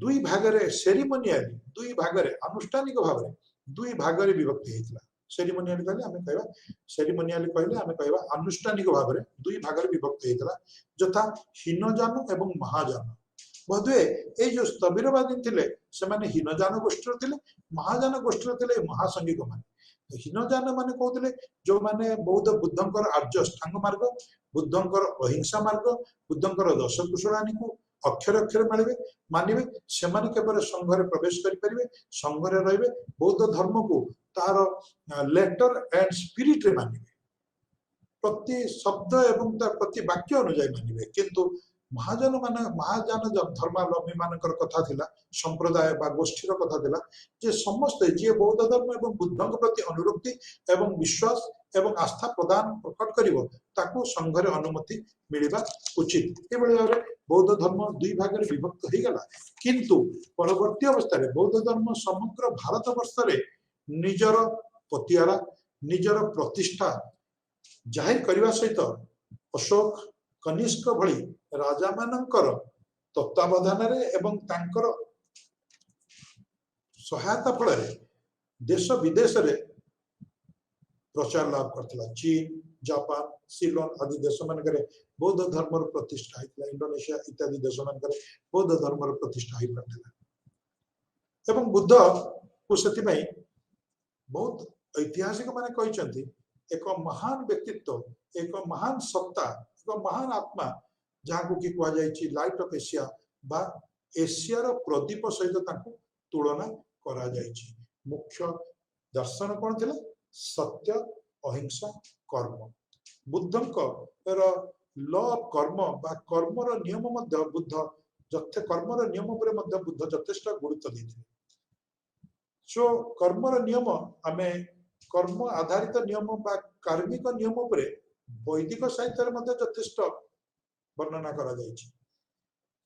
दुई भागरे सेरिमोनियली दुई भागरे अनुष्ठानिक भाव रे दुई भागरे विभक्ति हेतिला सेरिमोनियली कहले हमें कहबा सेरिमोनियली कहले हमें कहबा अनुष्ठानिक भाव रे दुई भागरे विभक्ति हेतिला जथा हीनजान एवं महाजान बधुए ए जो स्थविरवादी थिले से माने हीनजान गोष्ठी थिले महाजान गोष्ठी थिले महासंघिक माने हीनजान माने कहउथिले जो माने बौद्ध बुद्धंकर आर्य अष्टांग मार्ग बुद्धंकर अहिंसा मार्ग बुद्धंकर 10 कुशलानी को अक्षर अक्षर मानिबे से माने केवल संघरे प्रवेश करि परिबे संघरे रहिबे बौद्ध धर्म को तार लेटर एंड स्पिरिट रे मानिबे प्रति शब्द एवं तार प्रति वाक्य अनुसार मानिबे किंतु महाजन धर्मावलंबी मानकर कथा थिला संप्रदाय बा गोष्ठीर कथा थिला जे समस्त जे बौद्ध धर्म एवं बुद्धंक प्रति अनुरक्ति एवं विश्वास एवं आस्था प्रदान प्रकट करिवो ताकू संघरे अनुमति मिलिबा उचित एबळे भाबरे बौद्ध धर्म दुई भाग रे विभक्त हो गला किंतु परवर्ती अवस्था रे बौद्ध धर्म समग्र भारत वर्ष रे निजर पतियारा निजर प्रतिष्ठा जाहिर करबा सहित अशोक कनिष्क भली राजा मानकर तत्वावधान एवं तांकर सहायता फल देश विदेश रे प्रचार लाभ करथिला। चीन, जापान, सिलोन आदि देश मानकरे बौद्ध धर्म प्रतिष्ठा होता। इंडोनेशिया इत्यादि देश मानकरे बौद्ध धर्म प्रतिष्ठा हो पारथिला। एवं बुद्ध को सेति बहुत ऐतिहासिक माने कहते एक महान व्यक्तित्व, एक महान सत्ता, एक महान आत्मा जहाँ को कि कह जाए लाइट ऑफ एशिया बा एशियार प्रदीप सहित तांको तुलना करा जायछि। मुख्य दर्शन कौन थिला? सत्य, अहिंसा, कर्म। बुद्धंकर लॉ ऑफ कर्म बा कर्मर नियम मध्य बुद्ध जथे कर्मर नियम पर मध्य बुद्ध यथेष्ट गुरुत्व देथिले। सो कर्मर नियम आमे कर्म आधारित नियम बा कार्मिक नियम पर वैदिक साहित्य मध्य यथेष्ट वर्णना करा जायछि।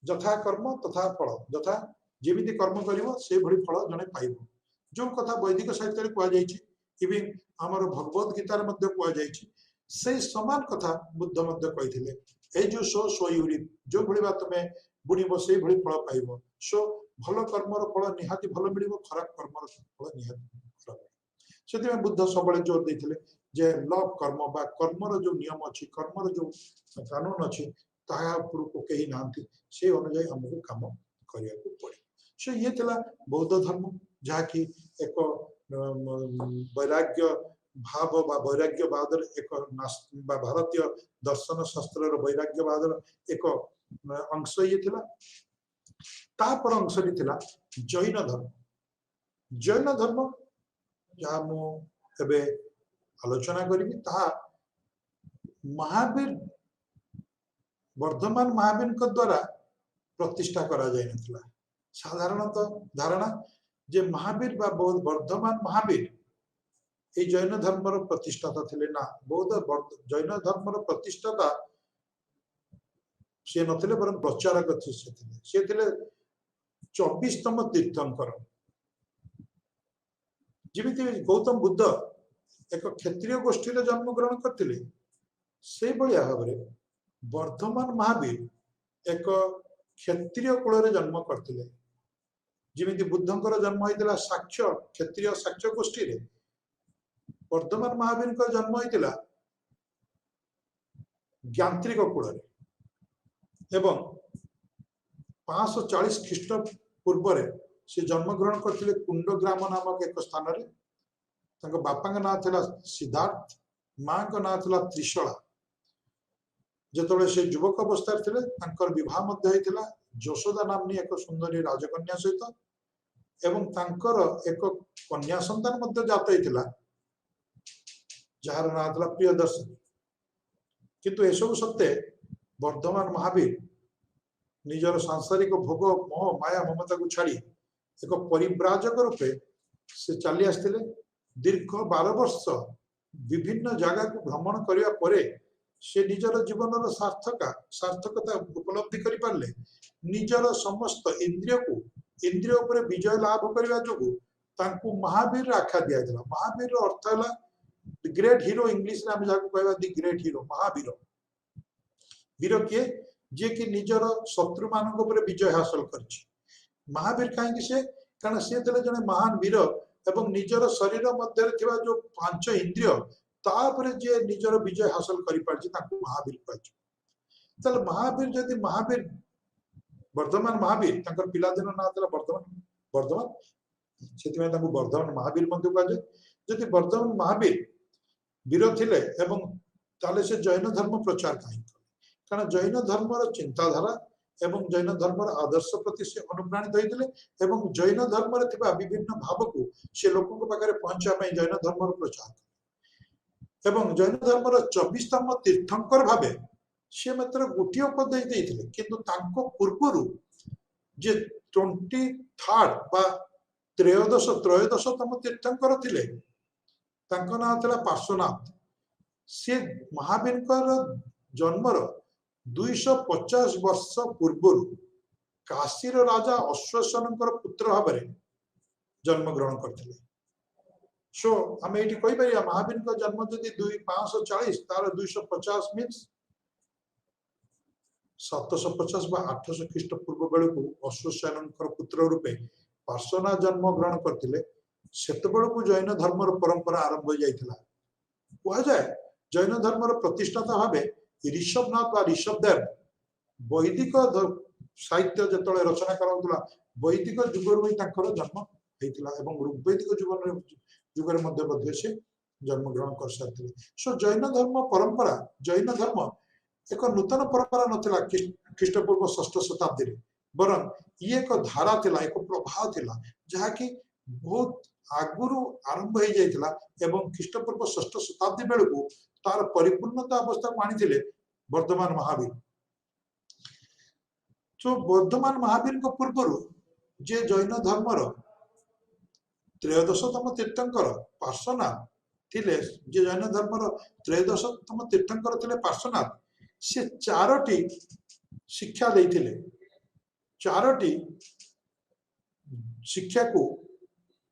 यथा कर्म तथा फल, यथा जेमिति कर्म करिवो से भली फल जने पाइबो। जो कथा वैदिक साहित्य कह जायछि, इवन हमर भगवत गीतार मध्य कह जायछि, से समान कथा बुद्ध मध्य कहिथिले। ए जो सो यूरी जो भली बात में बुणीबो से भली फल पाइबो। सो भल कर्मर फल निहाती भल मिलिबो, खराब कर्मर फल निहाती खराब। से बुद्ध सब जोर देते जे लॉ कर्म बा कर्मर जो नियम अच्छी, कर्मर जो कानून अच्छी कहीं ना से अनुजाई हमको कम करने को पड़े। से ये थिला बौद्ध धर्म जहाँकि एक वैराग्य भाव बा वैराग्यवाद एक भारतीय दर्शन शास्त्र वैराग्यवाद एक अंश ये थिला। तापर अंश थिला जैन धर्म। जैन धर्म जहाँ मुझे आलोचना करी महावीर वर्धमान महावीर द्वारा प्रतिष्ठा करा जाय नथिला। साधारणतः धारणा जे महावीर बा वर्धमान महावीर ये जैन धर्म प्रतिष्ठाता थिले ना। बौद्ध जैन धर्म प्रतिष्ठाता से नथिले बरं प्रचारक से थिले 24तम तीर्थंकर। जिमिति गौतम बुद्ध एक क्षत्रिय गोष्ठी जन्म ग्रहण करते से भाव में वर्धमान महावीर एक क्षत्रिय कूल जन्म करते। जिमिति बुद्धंकर जन्म होता साक्ष्य क्षत्रिय साक्ष्य गोष्ठी रे, वर्धमान महावीर का जन्म होता ज्ञात्रिक कूल एवं 540 ख्रीष्ट पूर्व से जन्म ग्रहण करते कुंडग्राम नामक एक स्थान रे। बापा ना था सिद्धार्थ, माँ का ना था त्रिशला। जो से युवक अवस्था थे बह यशोदा नामनी एक सुंदरी राजकन्या सहित एवं एक कन्या संतान जात होता जार ना था प्रियदर्शनी। किंतु एसबू सत्ते वर्धमान महावीर निजर सांसारिक भोग मोह माया ममता को छाड़ी एक परिव्राजक रूपे से चली आसते। दीर्घ 12 वर्ष विभिन्न जगह को भ्रमण करिया परे से निजर जीवन सार्थकता उपलब्धि करि पारले। निजर समस्त इंद्रिय उपर विजय लाभ करने जो तांकु महावीर आख्या दिया था। महावीर अर्थ है ग्रेट हीरो, इंग्लिश में जहाँ कहवा दि ग्रेट हीरो। महावीर वीर किए जे कि निजर शत्रु मान विजय हासिल कर। महावीर कहीं से कारण सी जड़े महान वीर एवं निजर शरीर मध्य जो 5 इंद्रिय तापर जे निजर विजय हासिल कर महावीर कह। महावीर जदि महावीर वर्धमान महावीर पिलादिन ना था वर्धमान से वर्धमान महावीर कहुए। जदि वर्धमान महावीर वीर थिले एवं ताले से जैन धर्म प्रचार कहीं कारण जैन धर्म चिंताधारा एवं जैन धर्म आदर्श प्रति से अनुप्राणित होते एवं जैन धर्म विभिन्न भाव को से लोकों पाखे पहुंचा जैन धर्म प्रचार एवं जैन धर्म 24तम तीर्थंकर भावे से मात्र गोटे पद देते। किंतु तांको पूर्वरु जे 23rd बा त्रयोदशतम तीर्थंकर थिले तांको ना था पार्श्वनाथ। से महावीर जन्मर 250 वर्ष पूर्व काशीर राजा अश्वसेन पुत्र भाव में जन्म ग्रहण करते। सो आम ये महावीर जन्म जदि 540 तार 250 मीन्स 750 बा 800 ख्रीष्टपूर्व बेलू अश्वसेन पुत्र रूपे पार्श्वनाथ जन्म ग्रहण करते सेतबेलू जैन धर्म परंपरा आरंभ हो जाता कह जाए जैन धर्म प्रतिष्ठाता भाव ऋषभनाथ बा ऋषभदेव वैदिक साहित्य जो रचना करा वैदिक जुगर ही जन्म होता ऋग्वैदिक जुगर से जन्म ग्रहण कर सारी सो जैन धर्म परंपरा जैन धर्म एक नूतन परंपरा नथिला ख्रीष्टपूर्व 6ठ शताब्दी बरं ये एक धारा थिला एक प्रभाव थिला जहाँकि बहुत आगुरु आरंभ हो जाइथिला एवं ख्रीष्टपूर्व 6ठ शताब्दी बेलू तार परिपूर्णता अवस्था को आनी वर्धमान महावीर तो वर्धमान महावीर को पूर्व जे जैन धर्मर त्रयोदशतम तीर्थंकर पार्श्वनाथ थिले जे जैन धर्मर त्रयोदशतम तीर्थंकर थिले पार्श्वनाथ से चारोटी शिक्षा देथिले चारोटी शिक्षा को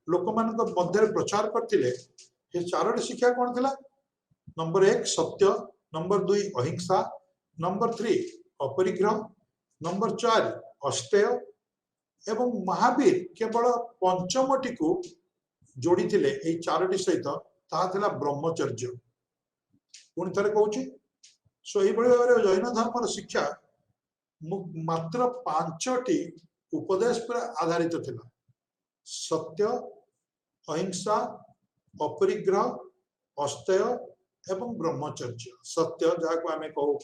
लोक मान मध्य प्रचार करथिले ये चारोटी शिक्षा कौन थिला नंबर 1 सत्य नंबर 2 अहिंसा नंबर 3 अपरिग्रह नंबर 4 अस्तेय एवं महावीर केवल पंचमटी को जोड़ी थिले ए चारोटी सहित ताहा थिला ब्रह्मचर्य पुणी थरे कहूची सो ये भाव जैन धर्म शिक्षा मात्र 5टी उपदेश पर आधारित थिला सत्य अहिंसा अपरिग्रह अस्तेय एवं ब्रह्मचर्य सत्य जहाँ आम कहू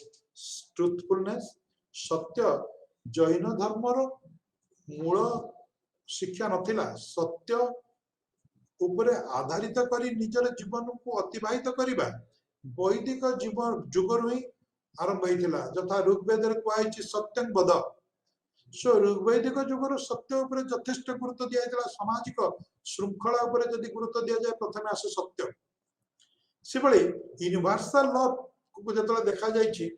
ट्रुथफुलनेस सत्य जैन धर्मर मूल शिक्षा नथिला सत्य उपरे आधारित करी निजर जीवन को अतिबाहित करिबा वैदिक जीवन जुगर ही आरंभ होता जथा ऋग्वेद कहुई सत्यं वद सो ऋग्वैदिक जुगर सत्य उपरे यथेष्ट गुरुत्व दिया सामाजिक श्रृंखला उपरे यदि गुरुत्व दि जाए प्रथम आसे सत्य से यूनिवर्सल लॉ को जो देखा जाए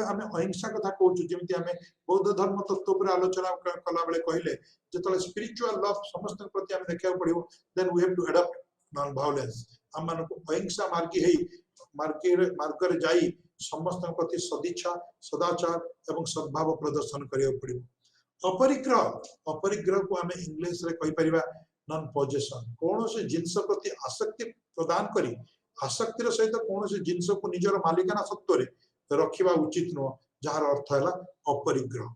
आम अहिंसा कथा कहूँ जमी आम बौद्ध धर्म तत्व पर आलोचना कला बेले कहले जो स्पिरिचुअल लॉ समस्त प्रति आम देखा पड़ो then we have to adopt non violence आम मान अहिंसा मार्ग रे जाई समस्त प्रति सदिच्छा सदाचार एवं सद्भाव प्रदर्शन करिया पड़ो अपरिग्रह को आम इंग्लिश रे कहि परिबा नॉन पोजेशन कौन से जिनस प्रति आसक्ति प्रदान करी आसक्तिर सहित कौन से जिनस को निजर मालिकाना सत्व रे रखिबा उचित नुह जार अर्थ है अपरिग्रह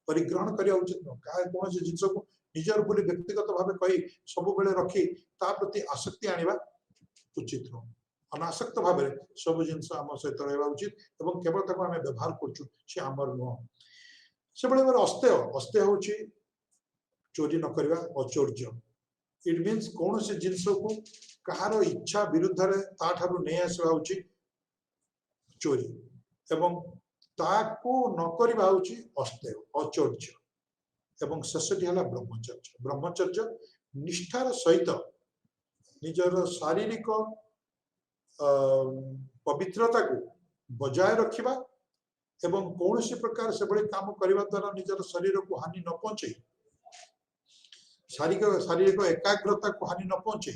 परिग्रहण करिया उचित नुह कौन से जिनस को निजर बोली व्यक्तिगत भाव कही सब बेले रखी ता प्रति आसक्ति आनिबा उचित नुह अनासक्त भाव सब जिनस आम सहित रहा उचित एवं केवल तक आम व्यवहार करमर नुह से अस्तेय अस्तेय हूँ चोरी न करवा अचौर्य इट मीन्स कौन से जिनस को कहार इच्छा विरुद्ध नहीं आसवा हूँ चोरी एवं ताको न करवा हूँ अस्तेय अचौर्य एवं शेषटी है ब्रह्मचर्य ब्रह्मचर्य निष्ठार सहित निजर शारीरिक पवित्रता को बजाय रखिबा एवं कौन सी प्रकार से बड़े काम करने द्वारा निजर शरीर को हानि न पहुंचे शारीरिक एकाग्रता को हानि न पहुंचे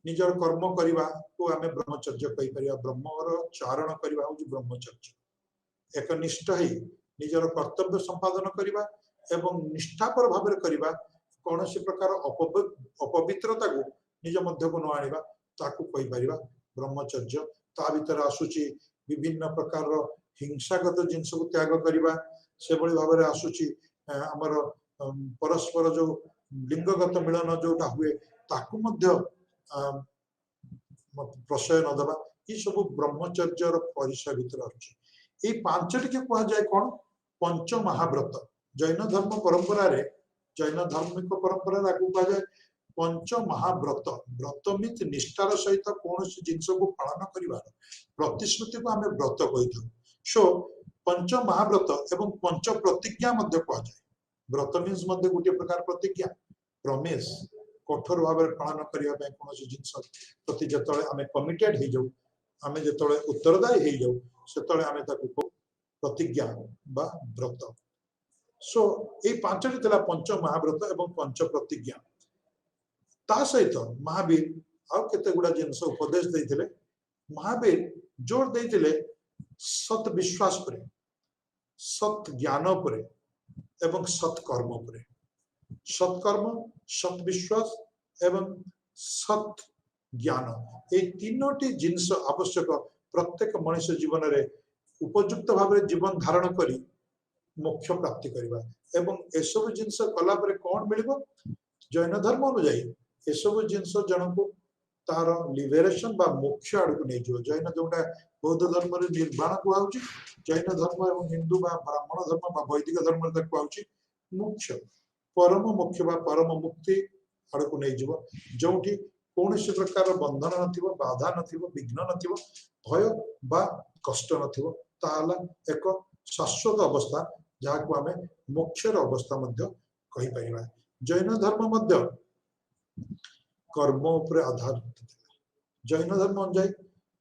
निजर कर्म करने को आम ब्रह्मचर्य कही ब्रह्मर चारण करवा हूँ ब्रह्मचर्य एक निष्ठ ही निजर कर्तव्य संपादन करवा एवं निष्ठापर भाव करवा कौन सी प्रकार अपवित्रता को निज मध्य को न आनिबा ताकू कही परिबा ब्रह्मचर्य ता भीतर आसुची विभिन्न प्रकार हिंसागत जिनस को त्याग करवा से भाव में आसुची आमर परस्पर जो लिंगगत मिलन जोटा हुए ताकू मध्य प्रशय न दबा ये सब ब्रह्मचर्य परिचय भीतर अच्छे ये 5टी के कह जाए कौन पंच महाव्रत जैन धर्म परंपरा रे जैन धार्मिक परंपरा कह जाए पंच महाव्रत व्रत मीन्स निष्ठार सहित कौन जिनस को पालन कर प्रतिश्रुति को आम व्रत कही सो पंच महाव्रत एवं पंच प्रतिज्ञा कह जाए व्रत मीन्स गोटे प्रकार प्रतिज्ञा प्रमेश कठोर भाव में पालन करने कौन जिनस प्रति जो आम कमिटेड हो जाऊ आम जो उत्तरदायी हो जाऊ से आम प्रतिज्ञा बा व्रत सो ये 5टी थिला पंच महाव्रत एवं पंच प्रतिज्ञा ता सहित महावीर आउ केते गुडा जिनस उपदेश देथिले महावीर जोर देथिले सत विश्वास पर सत् ज्ञान उपरे एवं सत्कर्म उपरे सत्कर्म सत् विश्वास एवं सत् ज्ञान ये तीनोटी जिनस आवश्यक प्रत्येक मनुष्य जीवन रे उपयुक्त भाव जीवन धारण करी मोक्ष प्राप्ति करबा एवं एसबु जिनस कला परे कोन मिलबो जैन धर्म अनुଯାयी एसबु जिनस जनको तार लिबरेशन बा मोक्ष आड़ को नहीं जो जैन जोटा बौद्ध धर्म रे निर्वाण कुआउची जैन धर्म एवं हिंदू बा ब्राह्मण धर्म बा वैदिक धर्म रे कुआउची मोक्ष परम मोक्ष बा परम मुक्ति आड़ को नहीं जीव जोठी कौन प्रकार बंधन नथिबो बाधा नथिबो विघ्न नथिबो भय बा कष्ट नथिबो ताला एक शाश्वत अवस्था जहाँ को आमे मोक्षर अवस्था मध्य कहि परिबा जैन धर्म मध्य कर्म उपरे आधारित जैन धर्म अनुଯାयी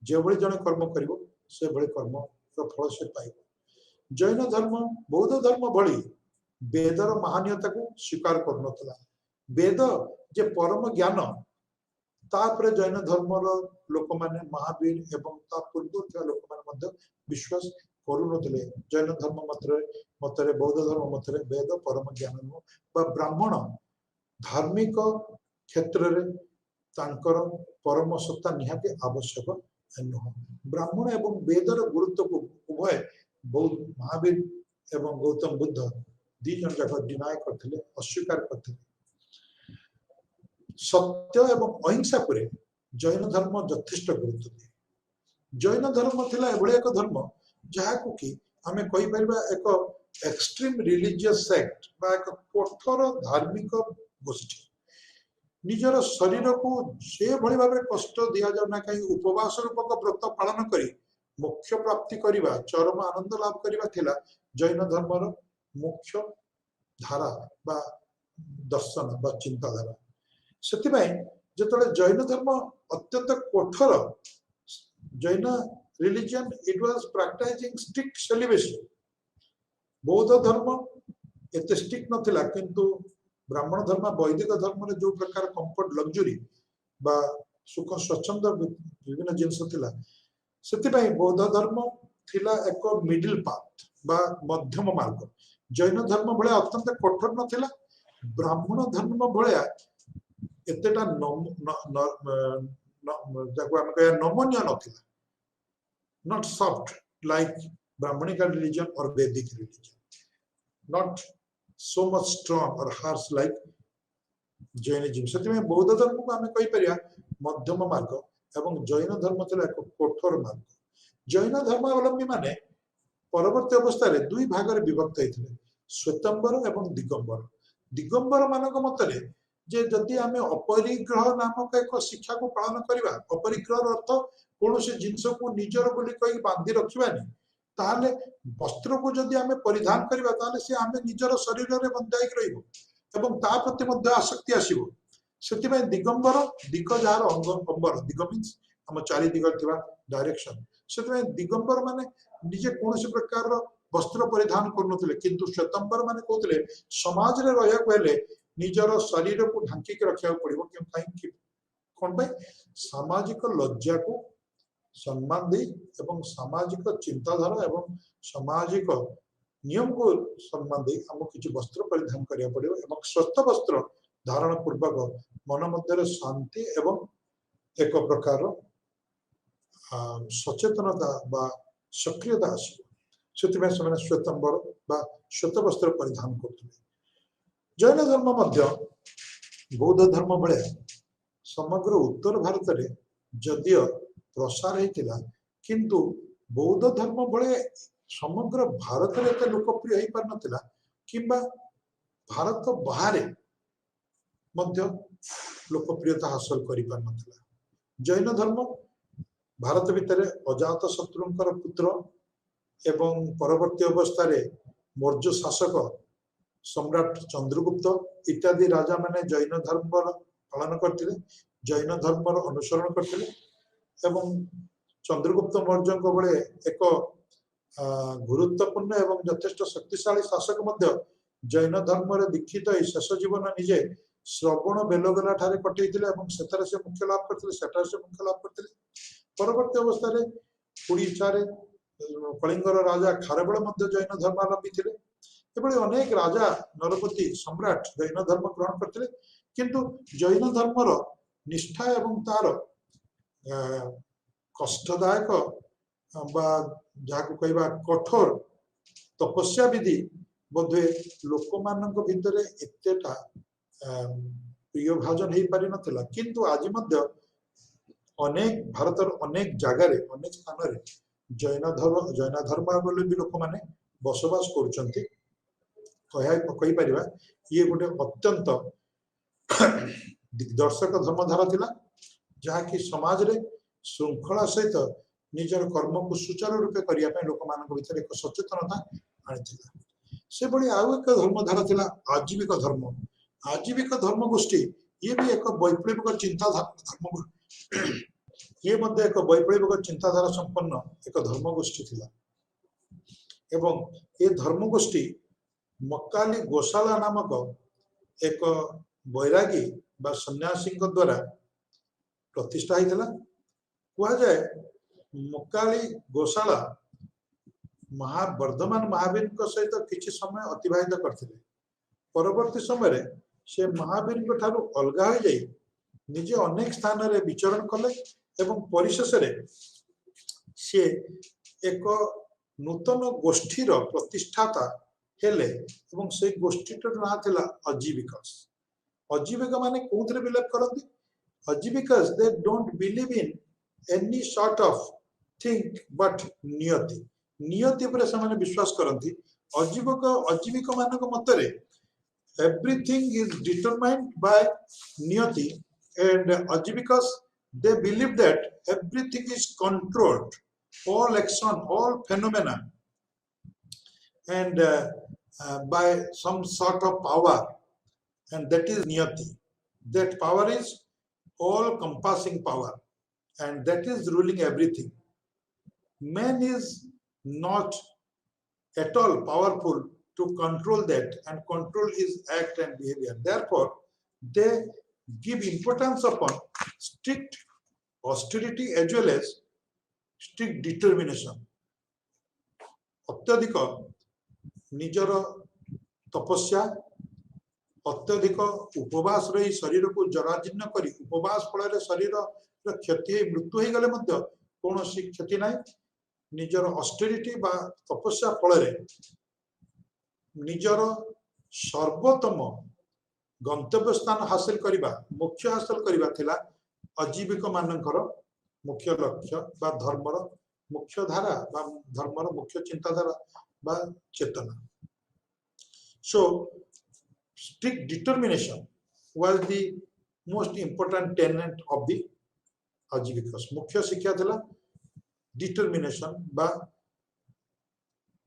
जो भली जने कर्म करिवो से भली कर्म रो फल से पाइबो जैन धर्म बौद्ध धर्म भली वेदर महानीयता को स्वीकार करनतला वेद जे परम ज्ञान तापरे जैन धर्मर लोक माने महावीर एवं ता पूर्व थिया लोक माने मध्य विश्वास करूनतले जैन धर्म मतरे बौद्ध धर्म मतरे वेद परम ज्ञान बा ब्राह्मण धार्मिक क्षेत्र रे तांकर परम सत्ता निहाती आवश्यक नुह ब्राह्मण एवं वेदर गुरुत्व को उभय बौद्ध महावीर एवं गौतम बुद्ध दी जन जाक डिनाय करथिले अस्वीकार करथिले सत्य एवं अहिंसा पर जैन धर्म यथेष्ट गुरुत्व दिए जैन धर्म थिला एभଳି एक धर्म जहाँ को कि आमे कहि परबा एक एक्सट्रीम रिलीजियस सेक्ट बा एक कठोर धार्मिक गोष्ठी निजर शरीर को से भली भाबरे कष्ट दिया जाउ ना कहीं उपवास रूपक व्रत पालन करी मोक्ष प्राप्ति करिबा चरम आनंद लाभ करिबा थिला जैन धर्मर मुख्य धारा बा दर्शन बा चिंताधारा सेतिबाई जतले जैन धर्म अत्यंत कठोर Jain religion it was practicing strict celebration बौद्ध धर्म एते स्ट्रिक्ट नथिला किंतु ब्राह्मण धर्म वैदिक धर्म रे जो प्रकार कंफर्ट लग्जरी बा सुख स्वच्छंद विभिन्न जिंस थिला सेतिबाई बौद्ध धर्म थिला एक मिडिल पाथ बा मध्यम मार्ग जैन धर्म भले अत्यंत कठोर नथिला ब्राह्मण धर्म भले एतेटा नमनीय नथिला not soft like Brahmanical religion or Vedic religion, not so much strong or harsh like Jainism. से बौद्ध धर्म को आम कहीपर मध्यम मार्ग एवं जैन धर्म थिला एक कठोर मार्ग जैन धर्मावलंबी माने परवर्ती अवस्था रे दुई भाग रे विभक्त होइथिले श्वेतंबर एवं दिगंबर दिगंबर मानक मतरे जे जदि आमे अपरिग्रह नामक एक शिक्षा को पालन करिबा अपरिग्रह अर्थ कौन से जिनस को निजर बोली कही बांधि रखिबानी ताले वस्त्र को जदि आमे परिधान करिबा ताले से आमे निजर शरीर रे बंधाई रहिबो एवं ता प्रति मध्य आसक्ति आसीबो सेति में दिगंबर दिग जार अंग अंबर दिग मींस हम चारि दिग थिबा डायरेक्शन सेति में दिगंबर माने निजे कौन से प्रकार वस्त्र परिधान करनथिले किंतु श्वेतंबर माने कहतले समाज रे रहया कहले निजर शरीर को ढांकी के रखिया पड़िबो क्यों काई कोन भाई सामाजिक लज्जा को सम्मान दे एवं सामाजिक चिंताधारा एवं सामाजिक नियम को सम्मान दे हमको किसी वस्त्र परिधान करिया पड़िबो एवं स्वस्थ वस्त्र धारण पूर्वक मन मध्य शांति एवं एक प्रकार सचेतनता बा सक्रियता आसो से श्वेतंबर बा श्वेत वस्त्र परिधान करते जैन धर्म मध्य बौद्ध धर्म भले समग्र उत्तर भारत रे जदियो प्रसार होता किंतु बौद्ध धर्म भले समग्र भारत रे एते लोकप्रिय हो पार नथिला किंबा भारत बाहर मध्य लोकप्रियता हासिल करि पार नथिला जैन धर्म भारत भितर अजात शत्रुंकर पुत्र एवं परवर्ती अवस्था रे मौर्य शासक सम्राट चंद्रगुप्त इत्यादि राजा माने जैन धर्म पालन करते जैन धर्म अनुसरण करते एवं चंद्रगुप्त मौर्य बड़े एक गुरुत्वपूर्ण एवं यथेष्ट शक्तिशाली शासक मध्य जैन धर्म दीक्षित शेष जीवन निजे श्रवण बेलगोला ठारे कटैथिले एवं सेतारे से मुख्य लाभ करथिले सेतारे से मुख्य लाभ करथिले परवर्ती अवस्था रे ओडिसा रे कलिंगर राजा खारबेल जैन धर्मावलंबी थे एभली अनेक राजा नरपति सम्राट जैन धर्म ग्रहण करते किंतु जैन धर्मर निष्ठा एवं तार कष्टदायक कहवा कठोर तपस्या विधि बोधे लोक मान भितर एतेटा प्रिय भाजन हो पारि नथिला किंतु आज मध्य अनेक भारतर अनेक जगार अनेक स्थान रे जैन धर्मावलंबी लोक माने बसवास करुचंती कहि परिबा ये गोटे अत्यंत दिग्दर्शक धर्मधारा थिला जहाँकि समाज रे श्रृंखला सहित निजर कर्म को सुचारू रूपे करिया पे लोक मान भीतर एक सचेतनता आनिथिला से बड़ी आउ एक धर्मधारा थिला आजीविक धर्म गोष्ठी ये भी एक वैप्लविक चिंताधारा धर्म ये मध्य एक वैप्लविक चिंताधारा संपन्न एक धर्म गोष्ठी थिला एवं ये धर्म गोष्ठी मक्काली गोशाला नामक एक बैरागी बा सन्यासी द्वारा प्रतिष्ठा होता कह जाए मक्काली गोशाला वर्धमान महावीर सहित किसी समय अतिबाहित करते परवर्ती समय से महावीर ठारू अलग हो जाए निजे अनेक स्थान रे विचरण कले एवं परिशेष से एक नूतन गोष्ठीर प्रतिष्ठाता हेले एवं से गोष्ठीटर ना थिला अजीविक माने कोथरे बिलीव करती Ajivikas they don't believe in any sort of thing but नियति पर से माने विश्वास करती अजीविक मानक मतरे everything is determined by niyati and Ajivikas they believe that everything is controlled all action all phenomena and by some sort of power and that is niyati that power is all compassing power and that is ruling everything man is not at all powerful to control that and control his act and behavior therefore they give importance upon strict austerity as well as strict determination अत्यधिक निजर तपस्या अत्यधिक उपवास रही शरीर को जराजीर्ण करी उपवास फल शरीर क्षति मृत्यु हो गले कौन क्षति ना निजर ऑस्टेरिटी बा तपस्या फल निजर सर्वोत्तम गंतव्य स्थान हासिल करने मुख्य हासिल करवा अजीविक मानकर मुख्य लक्ष्य बा धर्मर मुख्य धारा बा धर्मर मुख्य चिंताधारा बा चेतना so strict determination was the most important tenet of the Ajivikas मुख्य शिक्षा थिला डिटरमिनेशन बा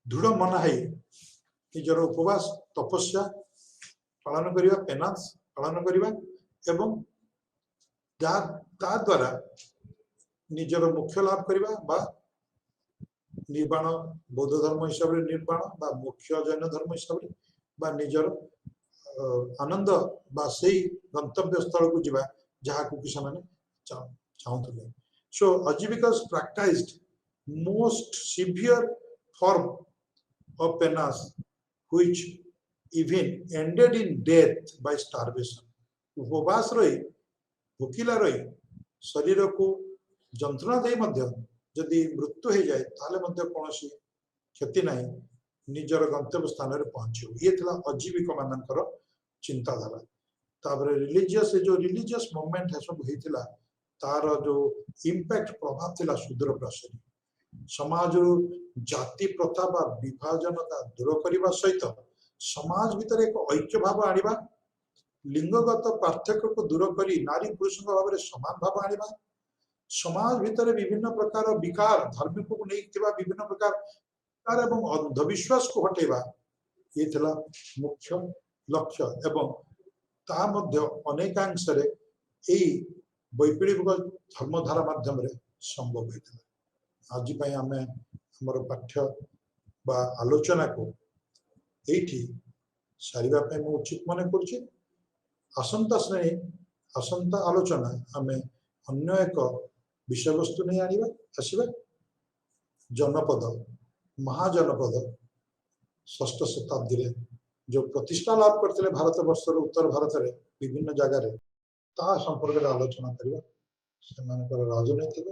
दृढ़ मन है निजर उपवास तपस्या पालन करिवा पेनांस पालन करिवा एवं द्वारा निजर मुख्य लाभ करिवा बा निर्वाण बौद्ध धर्म हिसाब रे निर्वाण बा मुख्य जैन धर्म हिसाब रे बा निजर आनंद बा सेही गंतव्य स्थल को जिबा जहा को कि माने चाहतले so Ajivikas practised most severe form of penance which even ended in death by starvation उपवास रही भूखिला रही शरीर को जंत्रणा दे जदि मृत्यु हो जाए ताले कौन क्षति ना निजर गंतव्य स्थान रे पहुंचो ये थिला अजीविक मानकर चिंताधारा तापर रिलीजियस जो रिलीजियस मूवमेंट है सब होइतिला तार जो इंपैक्ट प्रभाव थिला सुदूर प्रसारी समाज जाति प्रथा बा विभाजनता दूर करने सहित समाज भीतर एक ऐक्य भाव आनिबा लिंगगत पार्थक्य को दूर करी नारी पुरुष भाव में समान भाव आनिबा समाज भीतर विभिन्न प्रकार विकार धार्मिक को नहीं विभिन्न प्रकार एवं अंधविश्वास को हटेबा ये थिला मुख्य लक्ष्य एवं ता मध्य अनेकांश रे एई वैप्लविक धर्मधारा माध्यम रे संभव होइतिला आज पई हमें हमर पाठ्य बा आलोचना को एठी सारिबा पई मु उचित मन करछि आसंता श्रेणी आसंता आलोचना हमें अन्य एक विषय वस्तु नहीं आनिबा आसीबा जनपद महाजनपद षष्ठ शताब्दी रे जो प्रतिष्ठा लाभ करते भारत वर्षर उत्तर भारत रे विभिन्न जगह रे ता संपर्क में आलोचना करबा सेमानकर राजनैतिक